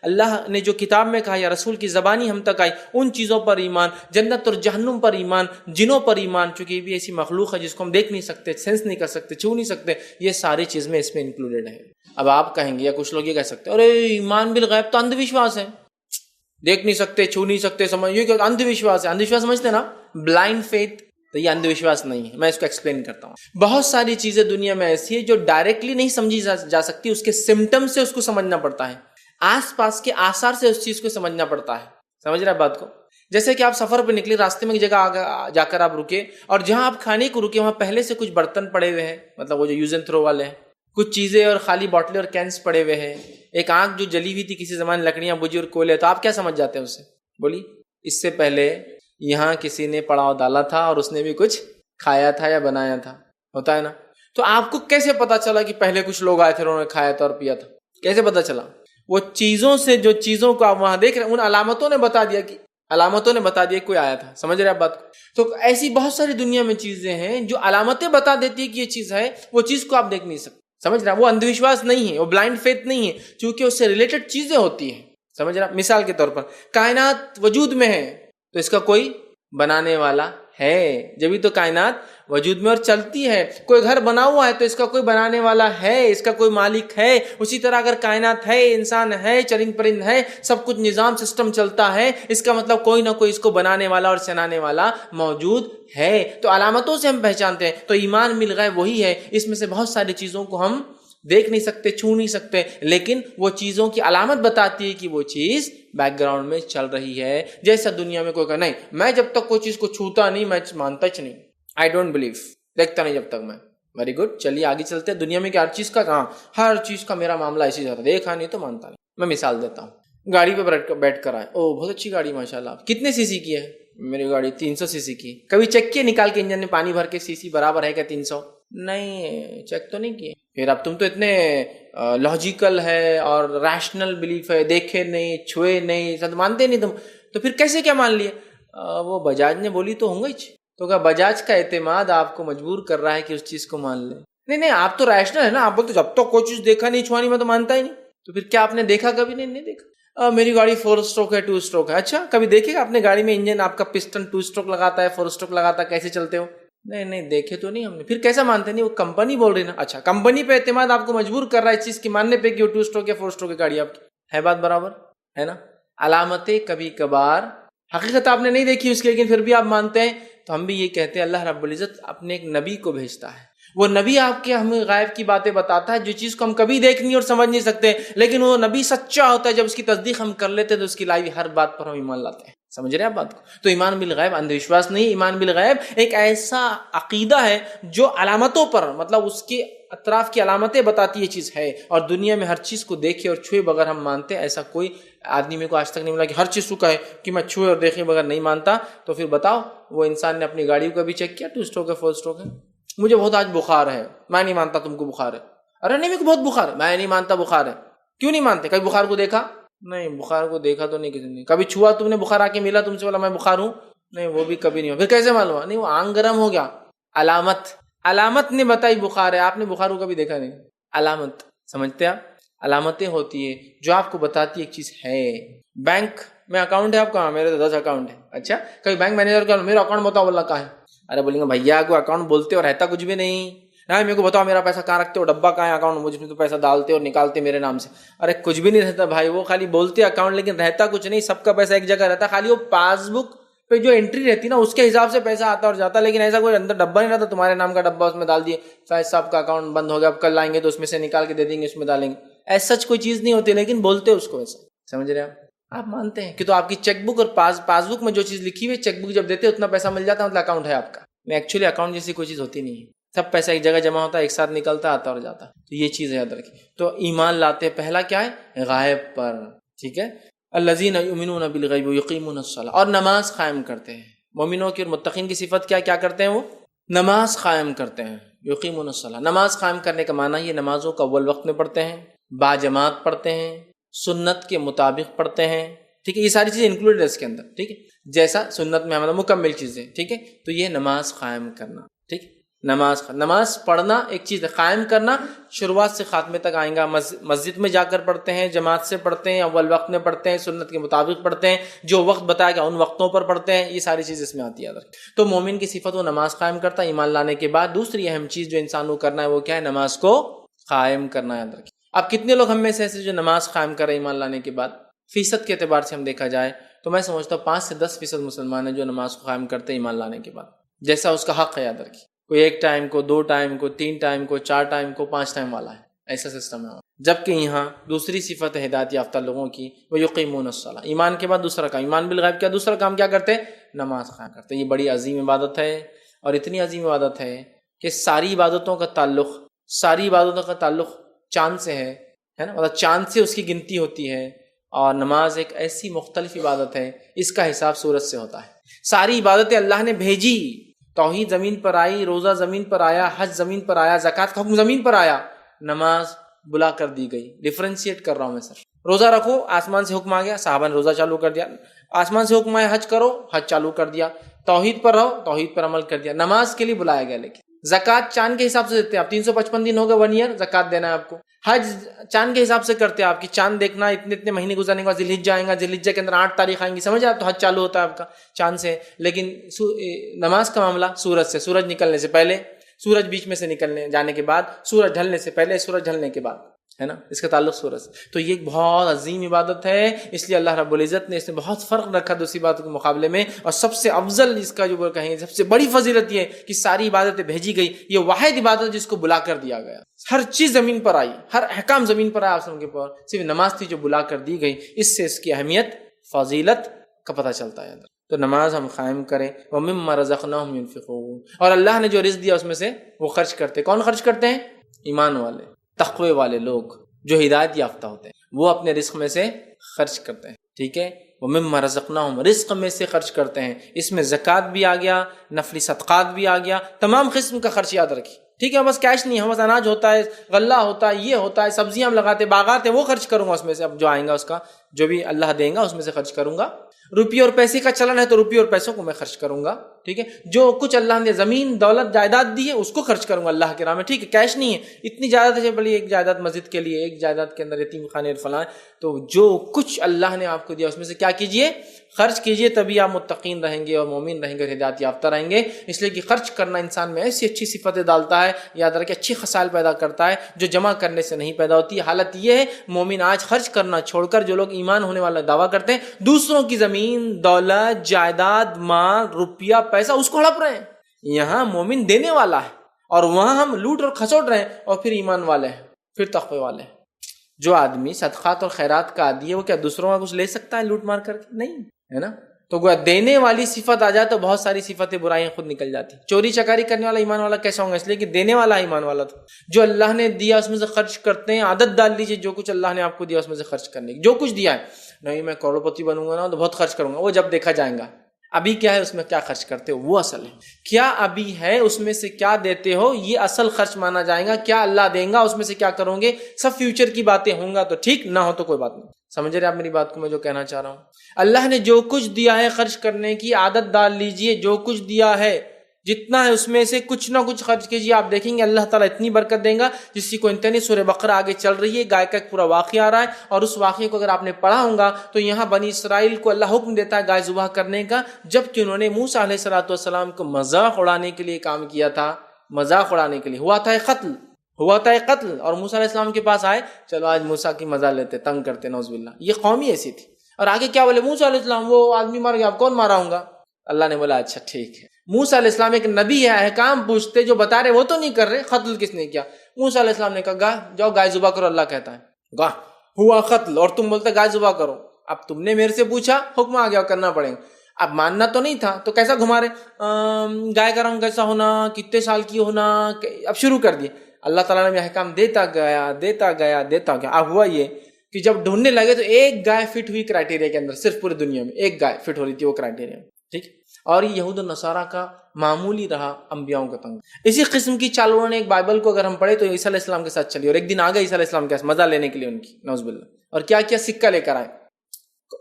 اللہ نے جو کتاب میں کہا یا رسول کی زبانی ہم تک آئی, ان چیزوں پر ایمان, جنت اور جہنم پر ایمان, جنوں پر ایمان, چونکہ یہ بھی ایسی مخلوق ہے جس کو ہم دیکھ نہیں سکتے, سینس نہیں کر سکتے, چھو نہیں سکتے. یہ ساری چیزیں اس میں انکلوڈیڈ ہیں. اب آپ کہیں گے یا کچھ لوگ یہ کہہ سکتے ہیں ارے ایمان بالغیب تو اندھ وشواس ہے, دیکھ نہیں سکتے, چھو نہیں سکتے, سمجھ یہ کہ اندھ وشواس ہے. اندھ وشواس سمجھتے ہیں نا, بلائنڈ فیتھ. تو یہ اندھ وشواس نہیں ہے, میں اس کو ایکسپلین کرتا ہوں. بہت ساری چیزیں دنیا میں ایسی ہے جو ڈائریکٹلی نہیں سمجھی جا سکتی, اس کے سمٹم سے اس کو سمجھنا پڑتا ہے, آس پاس کے آثار سے اس چیز کو سمجھنا پڑتا ہے. سمجھ رہے ہیں بات کو؟ جیسے کہ آپ سفر پہ نکلے, راستے میں ایک جگہ جا کر آپ رکے, اور جہاں آپ کھانے کو رکے وہاں پہلے سے کچھ برتن پڑے ہوئے ہیں, مطلب وہ جو یوز اینڈ تھرو والے ہیں, کچھ چیزیں اور خالی بوٹلیں اور کینس پڑے ہوئے ہیں, ایک آنکھ جو جلی ہوئی تھی کسی زمانے, لکڑیاں بجھی اور کوئلے, تو آپ کیا سمجھ جاتے ہیں اسے؟ بولی اس سے پہلے یہاں کسی نے پڑاؤ ڈالا تھا اور اس نے بھی کچھ کھایا تھا یا بنایا تھا, ہوتا ہے نا. تو آپ کو کیسے پتا چلا کہ پہلے کچھ لوگ آئے تھے, انہوں نے کھایا تھا اور پیا تھا؟ کیسے پتا چلا؟ وہ چیزوں سے, جو چیزوں کو آپ وہاں دیکھ رہے ہیں, ان علامتوں نے بتا دیا کہ کوئی آیا تھا. سمجھ رہے آپ بات کو؟ تو ایسی بہت ساری دنیا میں چیزیں ہیں جو علامتیں بتا دیتی ہے کہ یہ چیز ہے, وہ چیز کو آپ دیکھ نہیں سکتے. سمجھ رہے, وہ اندھ وشواس نہیں ہے, وہ بلائنڈ فیتھ نہیں ہے, چونکہ اس سے ریلیٹڈ چیزیں ہوتی ہیں. سمجھ رہے, مثال کے طور پر کائنات وجود میں ہے تو اس کا کوئی بنانے والا ہے, جبھی تو کائنات وجود میں اور چلتی ہے. کوئی گھر بنا ہوا ہے تو اس کا کوئی بنانے والا ہے, اس کا کوئی مالک ہے. اسی طرح اگر کائنات ہے, انسان ہے, چرند پرند ہے, سب کچھ نظام سسٹم چلتا ہے, اس کا مطلب کوئی نہ کوئی اس کو بنانے والا اور چلانے والا موجود ہے. تو علامتوں سے ہم پہچانتے ہیں. تو ایمان بالغیب وہی ہے. اس میں سے بہت ساری چیزوں کو ہم دیکھ نہیں سکتے, چھو نہیں سکتے, لیکن وہ چیزوں کی علامت بتاتی ہے کہ وہ چیز بیک گراؤنڈ میں چل رہی ہے. جیسا دنیا میں کوئی کہا نہیں, میں جب تک کوئی چیز کو چھوتا نہیں میں مانتا ہی نہیں, آئی ڈونٹ بلیو, دیکھتا نہیں جب تک میں. ویری گڈ, چلیے آگے چلتے ہیں. دنیا میں کہ ہر چیز کا کہاں, ہر چیز کا میرا معاملہ ایسی ہوتا ہے, دیکھا نہیں تو مانتا نہیں. میں مثال دیتا ہوں, گاڑی پہ بیٹھ کر آئے, او بہت اچھی گاڑی ماشاء اللہ, کتنے سی سی کی ہے؟ میری گاڑی 300 سی سی کی. کبھی چیک کیے نکال کے انجن میں پانی بھر کے سی سی برابر ہے کیا 300؟ نہیں, چیک تو نہیں کیے. پھر اب تم تو اتنے لاجیکل ہے اور ریشنل بلیف ہے, دیکھے نہیں, چھوئے نہیں, سب مانتے نہیں تم, تو پھر کیسے کیا مان لیے؟ وہ بجاج نے بولی تو ہوں گا ہی. تو کیا بجاج کا اعتماد آپ کو مجبور کر رہا ہے کہ اس چیز کو مان لیں؟ نہیں, آپ تو ریشنل ہے نا, آپ بولتے جب تک کوئی چیز دیکھا نہیں, چھوانی میں تو مانتا ہی نہیں. تو پھر کیا آپ نے دیکھا کبھی؟ نہیں دیکھا. میری گاڑی 4 اسٹروک ہے, 2 اسٹروک ہے. اچھا, کبھی دیکھے گا اپنے گاڑی میں انجن آپ کا پسٹن 2 اسٹروک لگاتا ہے, 4 اسٹروک لگاتا ہے, کیسے چلتے ہو؟ نہیں دیکھے تو نہیں ہم نے. پھر کیسا مانتے نہیں؟ وہ کمپنی بول رہی نا. اچھا, کمپنی پہ اعتماد آپ کو مجبور کر رہا ہے اس چیز کی ماننے پہ کہ وہ 2 اسٹروک یا 4 اسٹروک کی گاڑی آپ کی ہے. بات برابر ہے نا. علامتیں کبھی کبھار حقیقت آپ نے نہیں دیکھی اس کی, لیکن پھر بھی آپ مانتے ہیں. تو ہم بھی یہ کہتے ہیں اللہ رب العزت اپنے ایک نبی کو بھیجتا ہے, وہ نبی آپ کے ہمیں غائب کی باتیں بتاتا ہے, جو چیز کو ہم کبھی دیکھ نہیں اور سمجھ نہیں سکتے, لیکن وہ نبی سچا ہوتا ہے. جب اس کی تصدیق ہم کر لیتے تو اس کی لائی ہر بات پر ہم ایمان لاتے ہیں. سمجھ رہے ہیں آپ بات کو؟ تو ایمان بالغیب اندھ وشواس نہیں. ایمان بالغیب ایک ایسا عقیدہ ہے جو علامتوں پر, مطلب اس کے اطراف کی علامتیں بتاتی یہ چیز ہے, اور دنیا میں ہر چیز کو دیکھے اور چھوئے بغیر ہم مانتے ہیں. ایسا کوئی آدمی میں کو آج تک نہیں ملا کہ ہر چیز کو کہے کہ میں چھوئے اور دیکھے بغیر نہیں مانتا. تو پھر بتاؤ, وہ انسان نے اپنی گاڑی کو بھی چیک کیا, 2 اسٹروک ہے, 4 اسٹروک ہے. مجھے بہت آج بخار ہے, میں نہیں مانتا تم کو بخار ہے. ارے نہیں, میرے کو بہت بخار ہے, میں نہیں مانتا بخار ہے. کیوں نہیں مانتے؟ کبھی بخار کو دیکھا؟ نہیں, بخار کو دیکھا تو نہیں کسی نے. کبھی چھوا تم نے بخار آ کے ملا تم سے, بولا میں بخار ہوں؟ نہیں, وہ بھی کبھی نہیں ہوا. پھر کیسے معلوم؟ نہیں, وہ آنکھ گرم ہو گیا. علامت نے بتائی بخار ہے, آپ نے بخار کو کبھی دیکھا نہیں. علامت, سمجھتے آپ؟ علامتیں ہوتی ہے جو آپ کو بتاتی ایک چیز ہے. بینک میں اکاؤنٹ ہے آپ کا, میرے 10 اکاؤنٹ ہے. اچھا, کبھی بینک مینیجر کا میرا اکاؤنٹ بتاؤ, بولا کہاں ہے؟ ارے بولیں گے بھیا کو اکاؤنٹ بولتے اور رہتا کچھ بھی نہیں. میرے کو بتاؤ میرا پیسہ کہاں رکھتے ہو, ڈبہ کہاں ہے اکاؤنٹ, مجھ میں تو پیسہ ڈالتے اور نکالتے میرے نام سے. ارے کچھ بھی نہیں رہتا بھائی, وہ خالی بولتے اکاؤنٹ لیکن رہتا کچھ نہیں. سب کا پیسہ ایک جگہ رہتا, خالی وہ پاس بک پہ جو انٹری رہتی نا اس کے حساب سے پیسہ آتا اور جاتا, لیکن ایسا کوئی اندر ڈبہ نہیں رہتا تمہارے نام کا ڈبہ اس میں ڈال دیے, فیض صاحب کا اکاؤنٹ بند ہو گیا, اب کل لائیں گے تو اس میں سے نکال کے دے دیں گے, اس میں ڈالیں گے. ایسا کوئی چیز نہیں ہوتی, لیکن بولتے اس کو ایسا. سمجھ رہے آپ مانتے ہیں کہ تو آپ کی چیک بک اور پاس بک میں جو چیز لکھی ہوئی, چیک بک جب دیتے اتنا پیسہ مل جاتا, مطلب اکاؤنٹ ہے آپ کا. ایکچولی اکاؤنٹ جیسی کوئی چیز ہوتی نہیں ہے, سب پیسہ ایک جگہ جمع ہوتا ہے, ایک ساتھ نکلتا, آتا اور جاتا. تو یہ چیز یاد رکھیں. تو ایمان لاتے پہلا کیا ہے؟ غائب پر. ٹھیک ہے, الذین یؤمنون بالغیب ویقیمون الصلاۃ, اور نماز قائم کرتے ہیں. مومنوں کی اور متقین کی صفت کیا کرتے ہیں؟ وہ نماز قائم کرتے ہیں. یقیمون الصلاۃ, نماز قائم کرنے کا معنی یہ نمازوں کا اول وقت میں پڑھتے ہیں, با جماعت پڑھتے ہیں, سنت کے مطابق پڑھتے ہیں. ٹھیک ہے, یہ ساری چیزیں انکلوڈ ہے اس کے اندر. ٹھیک ہے, جیسا سنت میں ہمارا مکمل چیزیں. ٹھیک ہے, تو یہ نماز قائم کرنا. ٹھیک, نماز پڑھنا ایک چیز ہے, قائم کرنا شروعات سے خاتمے تک آئیں گا. مسجد میں جا کر پڑھتے ہیں, جماعت سے پڑھتے ہیں, اول وقت میں پڑھتے ہیں, سنت کے مطابق پڑھتے ہیں, جو وقت بتایا گیا ان وقتوں پر پڑھتے ہیں. یہ ساری چیز اس میں آتی ہے. تو مومن کی صفت وہ نماز قائم کرتا ہے ایمان لانے کے بعد. دوسری اہم چیز جو انسان کو کرنا ہے وہ کیا ہے؟ نماز کو قائم کرنا. یاد رکھیں. اب کتنے لوگ ہم میں سے ایسے جو نماز قائم کر رہے ایمان لانے کے بعد؟ فیصد کے اعتبار سے ہم دیکھا جائے تو میں سمجھتا ہوں 5 سے 10% مسلمان ہیں جو نماز کو قائم کرتے ہیں ایمان لانے کے بعد, جیسا اس کا حق ہے. یاد رکھیں, کوئی 1 ٹائم کو, 2 ٹائم کو, 3 ٹائم کو, 4 ٹائم کو, 5 ٹائم والا ہے, ایسا سسٹم ہے. جبکہ یہاں دوسری صفت ہے ہدایت یافتہ لوگوں کی، وہ یقیمون الصلاۃ، ایمان کے بعد دوسرا کام، ایمان بالغیب کیا دوسرا کام کیا کرتے؟ نماز قائم کرتے۔ یہ بڑی عظیم عبادت ہے، اور اتنی عظیم عبادت ہے کہ ساری عبادتوں کا تعلق چاند سے ہے نا، مطلب چاند سے اس کی گنتی ہوتی ہے، اور نماز ایک ایسی مختلف عبادت ہے، اس کا حساب سورج سے ہوتا ہے۔ ساری عبادتیں اللہ نے بھیجی، توحید زمین پر آئی، روزہ زمین پر آیا، حج زمین پر آیا، زکوٰۃ کا حکم زمین پر آیا، نماز بلا کر دی گئی۔ ڈیفرینشیٹ کر رہا ہوں میں سر، روزہ رکھو، آسمان سے حکم آ گیا، صحابہ نے روزہ چالو کر دیا، آسمان سے حکم آیا حج کرو، حج چالو کر دیا، توحید پر رہو، توحید پر عمل کر دیا، نماز کے لیے بلایا گیا۔ لیکن زکوٰۃ چاند کے حساب سے دیتے ہیں آپ، 355 دن ہو گئے، 1 ایئر زکوٰۃ دینا ہے آپ کو۔ حج چاند کے حساب سے کرتے ہیں آپ کی، چاند دیکھنا، اتنے مہینے گزرنے کے بعد ذی الحجہ آئیں گا، ذی الحجہ کے اندر 8 تاریخ آئیں گی، سمجھ آپ، تو حج چالو ہوتا ہے آپ کا چاند سے۔ لیکن نماز کا معاملہ سورج سے، سورج نکلنے سے پہلے، سورج بیچ میں سے نکلنے جانے کے بعد، سورج ڈھلنے سے پہلے، سورج ڈھلنے کے بعد، ہے نا، اس کا تعلق سورج سے۔ تو یہ ایک بہت عظیم عبادت ہے، اس لیے اللہ رب العزت نے اس میں بہت فرق رکھا دوسری باتوں کے مقابلے میں، اور سب سے افضل اس کا جو کہیں سب سے بڑی فضیلت یہ ہے کہ ساری عبادتیں بھیجی گئی، یہ واحد عبادت جس کو بلا کر دیا گیا، ہر چیز زمین پر آئی، ہر احکام زمین پر آیا آسمان کے پر، صرف نماز تھی جو بلا کر دی گئی۔ اس سے اس کی اہمیت، فضیلت کا پتہ چلتا ہے۔ تو نماز ہم قائم کریں، وَمِمَّا رَزَقْنَاهُمْ يُنْفِقُونَ، اور اللہ نے جو رزق دیا اس میں سے وہ خرچ کرتے۔ کون خرچ کرتے ہیں؟ ایمان والے، تقوی والے لوگ جو ہدایت یافتہ ہوتے ہیں، وہ اپنے رزق میں سے خرچ کرتے ہیں، ٹھیک ہے، وَمِمَّا رَزَقْنَاهُمْ، رزق میں سے خرچ کرتے ہیں۔ اس میں زکوٰۃ بھی آ گیا، نفلی صدقات بھی آ گیا، تمام قسم کا خرچ یاد رکھیے، ٹھیک ہے، بس کیش نہیں ہے، بس اناج ہوتا ہے، غلہ ہوتا ہے، یہ ہوتا ہے، سبزیاں ہم لگاتے، باغات ہیں، وہ خرچ کروں گا اس میں سے، اب جو آئیں گا اس کا، جو بھی اللہ دیں گا اس میں سے خرچ کروں گا۔ روپیے اور پیسے کا چلن ہے تو روپیے اور پیسوں کو میں خرچ کروں گا، ٹھیک ہے، جو کچھ اللہ نے زمین دولت جائیداد دی ہے اس کو خرچ کروں گا اللہ کے راہ میں، ٹھیک ہے، کیش نہیں ہے، اتنی جائیداد ہے، بڑی ایک جائیداد مسجد کے لیے، ایک جائیداد کے اندر یتیم خانے فلاں، تو جو کچھ اللہ نے آپ کو دیا اس میں سے کیا کیجئے؟ خرچ کیجئے، تبھی آپ متقین رہیں گے اور مومن رہیں گے اور ہدایت یافتہ رہیں گے۔ اس لیے کہ خرچ کرنا انسان میں ایسی اچھی صفتیں ڈالتا ہے، یاد رکھیں اچھی خصال پیدا کرتا ہے جو جمع کرنے سے نہیں پیدا ہوتی۔ حالت یہ ہے مومن آج خرچ کرنا چھوڑ کر، جو لوگ ایمان ہونے والا دعویٰ کرتے ہیں، دوسروں کی زمین دولت جائیداد مال روپیہ پیسہ اس کو ہڑپ رہے ہیں۔ یہاں مومن دینے والا ہے اور وہاں ہم لوٹ اور کھسوٹ رہے ہیں، اور پھر ایمان والے ہیں، پھر تقوی والے ہیں۔ جو آدمی صدقات اور خیرات کا عادی ہے وہ کیا دوسروں کا کچھ لے سکتا ہے لوٹ مار کر کے؟ نہیں، ہے نا۔ تو گویا دینے والی صفت آ جائے تو بہت ساری صفتیں برائیاں خود نکل جاتی۔ چوری چکاری کرنے والا ایمان والا کیسا ہوگا؟ اس لیے کہ دینے والا ایمان والا تھا، جو اللہ نے دیا اس میں سے خرچ کرتے ہیں۔ عادت ڈال لیجیے جو کچھ اللہ نے آپ کو دیا اس میں سے خرچ کرنے کی، جو کچھ دیا ہے، نہیں میں کروڑ پتی بنوں گا نا تو بہت خرچ کروں گا، وہ جب دیکھا جائے گا۔ ابھی کیا ہے اس میں کیا خرچ کرتے ہو وہ اصل ہے، کیا ابھی ہے اس میں سے کیا دیتے ہو یہ اصل خرچ مانا جائے گا۔ کیا اللہ دیں گا اس میں سے کیا کرو گے، سب فیوچر کی باتیں ہوں گا تو ٹھیک، نہ ہو تو کوئی بات نہیں۔ سمجھ رہے آپ میری بات کو، میں جو کہنا چاہ رہا ہوں؟ اللہ نے جو کچھ دیا ہے خرچ کرنے کی عادت ڈال لیجئے، جو کچھ دیا ہے جتنا ہے اس میں سے کچھ نہ کچھ خرچ کیجیے، آپ دیکھیں گے اللہ تعالیٰ اتنی برکت دیں گا جس کی کوئی انتہا نہیں۔ سورہ بقرہ آگے چل رہی ہے، گائے کا ایک پورا واقعہ آ رہا ہے، اور اس واقعے کو اگر آپ نے پڑھا ہوگا تو یہاں بنی اسرائیل کو اللہ حکم دیتا ہے گائے ذبح کرنے کا، جبکہ انہوں نے موسیٰ علیہ السلام کو مذاق اڑانے کے لیے کام کیا تھا، مذاق اڑانے کے لیے ہوا تھا قتل، اور موسیٰ علیہ السلام کے پاس آئے، چلو آج موسیٰ کی مزہ لیتے، تنگ کرتے، نعوذ باللہ۔ یہ قوم ہی ایسی تھی، اور آگے کیا بولے موسیٰ علیہ السلام وہ آدمی مار گیا، آپ کون مارا ہوں گا؟ اللہ نے بولا اچھا ٹھیک ہے۔ موسیٰ علیہ السلام ایک نبی ہے، احکام پوچھتے، جو بتا رہے وہ تو نہیں کر رہے، قتل کس نے کیا؟ موسیٰ علیہ السلام نے کہا جاؤ گائے ذبح کرو، اللہ کہتا ہے گاہ ہوا قتل، اور تم بولتے گائے ذبح کرو۔ اب تم نے میرے سے پوچھا، حکم آ گیا، کرنا پڑے گا۔ اب ماننا تو نہیں تھا تو کیسا گھما رہے، گائے کا رنگ کیسا ہونا، کتنے سال کی ہونا، اب شروع کر دیے۔ اللہ تعالیٰ نے احکام دیتا گیا۔ اب ہوا یہ کہ جب ڈھونڈنے لگے تو ایک گائے فٹ ہوئی کرائٹیریا کے اندر، صرف پوری دنیا میں ایک گائے فٹ ہو رہی تھی وہ کرائٹیریا، ٹھیک۔ اور یہ یہود و نصارہ کا معمولی رہا انبیاؤں کا تنگ۔ اسی قسم کی چال انہوں نے ایک بائبل کو اگر ہم پڑھے تو عیسیٰ علیہ السلام کے ساتھ چلی، اور ایک دن آگے عیسیٰ علیہ السلام کے ساتھ مزہ لینے کے لیے ان کی، نعوذ باللہ، اور کیا سکہ لے کر آئے،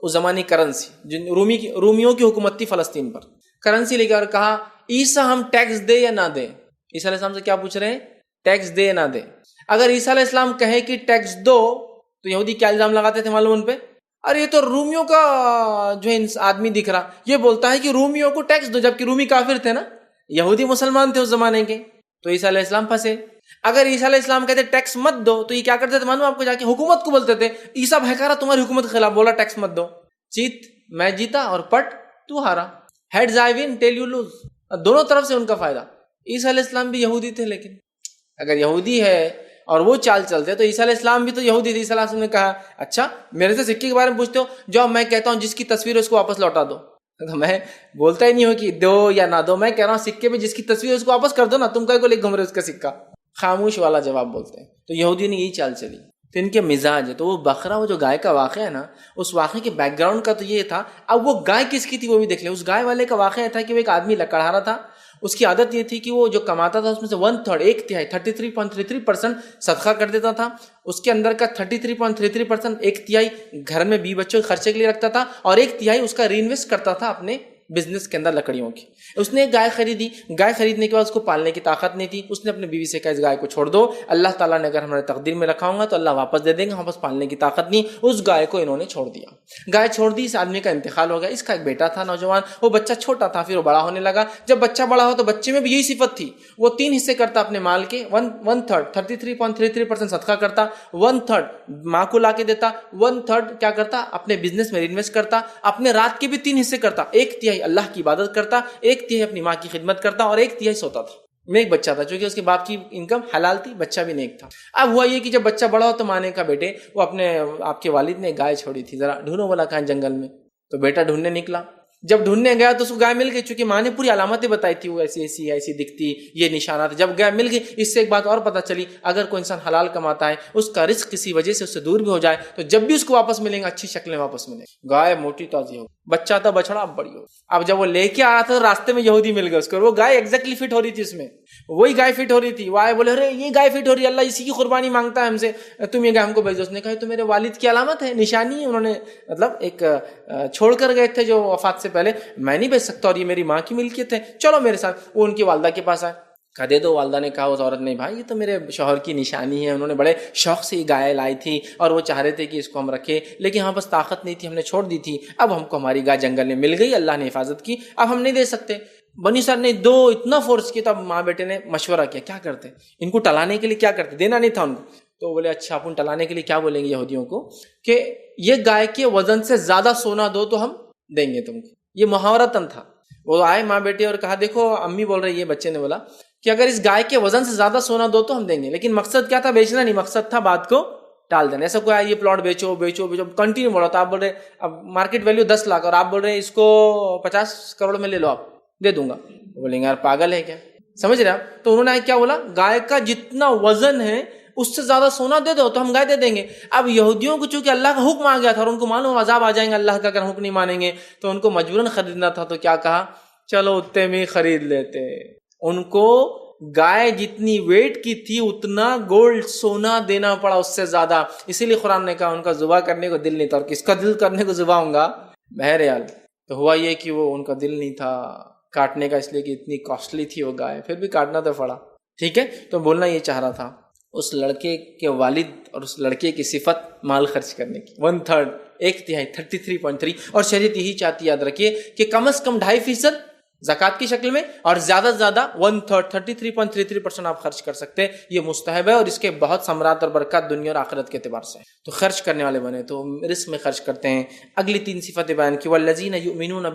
اس زمانے کرنسی، جن رومیوں کی حکومت تھی فلسطین پر، کرنسی لے کر کہا عیسیٰ ہم ٹیکس دے یا نہ دے۔ عیسیٰ علیہ السلام سے کیا پوچھ رہے ہیں؟ ٹیکس دے یا نہ دے۔ اگر عیسیٰ علیہ السلام کہے کہ ٹیکس دو تو یہودی کیا الزام لگاتے تھے معلوم ان پہ؟ ارے یہ تو رومیوں کا جو آدمی دکھ رہا، یہ بولتا ہے کہ رومیوں کو ٹیکس دو، جبکہ رومی کافر تھے نا، یہودی مسلمان تھے اس زمانے کے۔ تو عیسیٰ علیہ السلام پھنسے۔ اگر عیسیٰ علیہ السلام کہتے ٹیکس مت دو تو یہ کیا کرتے تھے معلوم آپ کو؟ جا کے حکومت کو بولتے تھے عیسیٰ بھیکارا تمہاری حکومت کے خلاف بولا ٹیکس مت دو، چیت میں جیتا اور پٹ تو ہارا، heads I win tail you lose, دونوں طرف سے ان کا فائدہ۔ عیسیٰ علیہ السلام بھی یہودی تھے، لیکن اگر یہودی ہے اور وہ چال چلتے ہیں. تو عیسیٰ علیہ السلام بھی تو یہودی تھے. عیسیٰ علیہ السلام نے کہا اچھا میرے سے سکے کے بارے میں پوچھتے ہو, جو میں کہتا ہوں جس کی تصویر ہے اس کو واپس لوٹا دو. میں بولتا ہی نہیں ہوں کہ دو یا نہ دو, میں کہہ رہا ہوں سکے پہ جس کی تصویر ہے اس کو واپس کر دو نا, تم کو لے گھوم رہے اس کا سکہ. خاموش والا جواب بولتے ہیں. تو یہودی نے یہی چال چلی. تو ان کے مزاج ہے. تو وہ بقرہ, وہ جو گائے کا واقعہ ہے نا, اس واقعے کے بیک گراؤنڈ کا تو یہ تھا. اب وہ گائے کس کی تھی وہ بھی دیکھ لیں. اس گائے والے کا واقعہ تھا کہ وہ ایک آدمی لکڑہا رہا تھا. اس کی عادت یہ تھی کہ وہ جو کماتا تھا اس میں سے 1/3 ایک تہائی 33.33% صدقہ کر دیتا تھا. اس کے اندر کا 33.33% ایک تہائی گھر میں بیوی بچوں کے خرچے کے لیے رکھتا تھا, اور ایک تہائی اس کا ری انویسٹ کرتا تھا اپنے بزنس کے اندر لکڑیوں کی. اس نے ایک گائے خریدی. گائے خریدنے کے بعد اس کو پالنے کی طاقت نہیں تھی. اس نے اپنے بیوی سے کہا اس گائے کو چھوڑ دو, اللہ تعالیٰ نے اگر ہمارے تقدیر میں رکھا ہوگا تو اللہ واپس دے دیں گے, واپس پالنے کی طاقت نہیں. اس گائے کو انہوں نے چھوڑ دیا. گائے چھوڑ دی. اس آدمی کا انتقال ہو گیا. اس کا ایک بیٹا تھا نوجوان, وہ بچہ چھوٹا تھا, پھر وہ بڑا ہونے لگا. جب بچہ بڑا ہو تو بچے میں بھی یہی صفت تھی. وہ 3 حصے کرتا اپنے مال کے, 1/3 33.33% صدقہ کرتا, 1/3 ماں کو لا کے دیتا, 1/3 کیا کرتا اپنے بزنس میں انویسٹ کرتا, اپنے رات کے بھی 3 حصے کرتا, ایک تہائی اللہ کی عبادت کرتا, ایک تہائی اپنی ماں کی خدمت کرتا, اور ایک تہائی سوتا تھا. میں ایک بچہ تھا, چونکہ اس کے باپ کی انکم حلال تھی, بچہ بھی نیک تھا. اب ہوا یہ کہ جب بچہ بڑا ہو تو ماں نے کہا بیٹے وہ اپنے آپ کے والد نے گائے چھوڑی تھی, ذرا ڈھونڈو بولا کہاں جنگل میں. تو بیٹا ڈھونڈنے نکلا. جب ڈھونڈنے گیا تو اس کو گائے مل گئی, چونکہ ماں نے پوری علامتیں بتائی تھی, وہ ایسی دکھتی, یہ نشانات. جب گائے مل گئی, اس سے ایک بات اور پتہ چلی, اگر کوئی انسان حلال کماتا ہے اس کا رزق کسی وجہ سے اس سے دور بھی ہو جائے تو جب بھی اس کو واپس ملیں گے اچھی شکلیں واپس ملیں. گائے موٹی تازی ہو, بچہ تھا بچڑا اب بڑی ہو. اب جب وہ لے کے آیا تھا راستے میں یہودی مل گئے اس کو, وہ گائے ایگزیکٹلی فٹ ہو رہی تھی, اس میں وہی گائے فٹ ہو رہی تھی. وہ آئے بولے ارے یہ گائے فٹ ہو رہی ہے, اللہ اسی کی قربانی مانگتا ہے ہم سے, تم یہ گائے ہم کو بھیجو. اس نے کہا تو میرے والد کی علامت ہے, نشانی ہے, انہوں نے مطلب ایک چھوڑ کر گئے تھے جو وفات سے پہلے, میں نہیں بیچ سکتا, اور یہ میری ماں کی ملکیت ہے, چلو میرے ساتھ. وہ ان کی والدہ کے پاس آئے, کہا دے دو. والدہ نے کہا اس عورت نے, بھائی یہ تو میرے شوہر کی نشانی ہے, انہوں نے بڑے شوق سے یہ گائے لائی تھی اور وہ چاہ رہے تھے کہ اس کو ہم رکھے, لیکن ہاں بس طاقت نہیں تھی, ہم نے چھوڑ دی تھی. اب ہم کو ہماری گائے جنگل میں مل گئی, اللہ نے حفاظت کی, اب ہم نہیں دے سکتے. بنی سر نے اتنا فورس کیا. تب ماں بیٹے نے مشورہ کیا, کیا کرتے ان کو ٹلانے کے لیے, کیا کرتے, دینا نہیں تھا ان کو. تو بولے اچھا اپن ٹلانے کے لیے کیا بولیں گے یہودیوں کو کہ یہ گائے کے وزن سے زیادہ سونا دو تو ہم دیں گے تم کو. یہ محاورتاً تھا. وہ آئے ماں بیٹے اور کہا دیکھو امی بول رہی ہے, بچے نے بولا کہ اگر اس گائے کے وزن سے زیادہ سونا دو تو ہم دیں گے, لیکن مقصد کیا تھا, بیچنا نہیں, مقصد تھا بات کو ٹال دینا. ایسا کوئی یہ پلاٹ بیچو بیچو بیچو کنٹینیو بولا. تو آپ بول رہے اب مارکیٹ ویلیو 10 لاکھ اور آپ بول رہے ہیں اس کو 50 کروڑ میں لے لو, آپ دے دوں گا. بولیں گے یار پاگل ہے کیا, سمجھ رہے آپ. تو انہوں نے کیا بولا, گائے کا جتنا وزن ہے اس سے زیادہ سونا دے دو تو ہم گائے دے دیں گے. اب یہودیوں کو چونکہ اللہ کا حکم آ گیا تھا اور ان کو معلوم عذاب آ جائیں گے اللہ کا اگر حکم نہیں مانیں گے, تو ان کو مجبوراً خریدنا تھا. تو کیا کہا, چلو اتنے میں خرید لیتے. ان کو گائے جتنی ویٹ کی تھی اتنا گولڈ سونا دینا پڑا اس سے زیادہ. اسی لیے قرآن نے کہا ان کا ذبح کرنے کو دل نہیں تھا, اور کس کا دل کرنے کو ذبح ہوں گا, بہرحال. تو ہوا یہ کہ وہ ان کا دل نہیں تھا کاٹنے کا, اس لیے کہ اتنی کاسٹلی تھی وہ گائے, پھر بھی کاٹنا تو پڑا. ٹھیک ہے. تو بولنا یہ چاہ رہا تھا, اس لڑکے کے والد اور اس لڑکے کی صفت مال خرچ کرنے کی, 1/3 ایک تہائی 33.3. اور شریعت یہی چاہتی, یاد رکھیے کہ کم از کم 2.5% زکوٰۃ کی شکل میں, اور زیادہ سے زیادہ 1/3 33.33% آپ خرچ کر سکتے. یہ مستحب ہے اور اس کے بہت ثمرات اور برکات دنیا اور آخرت کے اعتبار سے. تو خرچ کرنے والے بنے تو رزق میں خرچ کرتے ہیں. اگلی 3 صفتیں بیان کی, والذین یؤمنون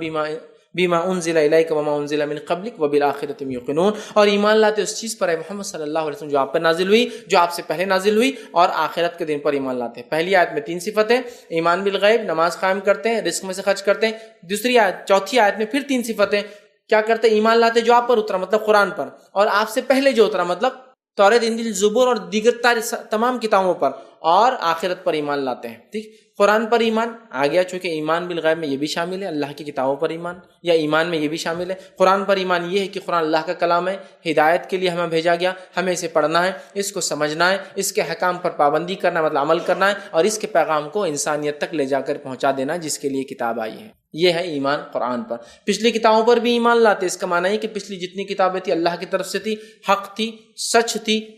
بما انزل الیک وما انزل من قبلک وبالآخرۃ هم یوقنون. اور ایمان لاتے اس چیز پر ہے محمد صلی اللہ علیہ وسلم جو آپ پر نازل ہوئی, جو آپ سے پہلے نازل ہوئی, اور آخرت کے دن پر ایمان لاتے ہیں. پہلی آیت میں 3 صفتیں, ایمان بالغیب, نماز قائم کرتے ہیں, رزق میں سے خرچ کرتے ہیں. دوسری آیت, چوتھی آیت میں پھر 3 صفتیں, کیا کرتے, ایمان لاتے جو آپ پر اترا مطلب قرآن پر, اور آپ سے پہلے جو اترا مطلب توریت, انجیل, زبور اور دیگر تمام کتابوں پر, اور آخرت پر ایمان لاتے ہیں. ٹھیک, قرآن پر ایمان آ گیا, چونکہ ایمان بالغیب میں یہ بھی شامل ہے, اللہ کی کتابوں پر ایمان یا ایمان میں یہ بھی شامل ہے. قرآن پر ایمان یہ ہے کہ قرآن اللہ کا کلام ہے, ہدایت کے لیے ہمیں بھیجا گیا, ہمیں اسے پڑھنا ہے, اس کو سمجھنا ہے, اس کے حکام پر پابندی کرنا مطلب عمل کرنا ہے, اور اس کے پیغام کو انسانیت تک لے جا کر پہنچا دینا جس کے لیے کتاب آئی ہے. یہ ہے ایمان قرآن پر. پچھلی کتابوں پر بھی ایمان لاتے, اس کا معنی ہے کہ پچھلی جتنی کتابیں تھی اللہ کی طرف سے تھی, حق تھی, سچ تھی,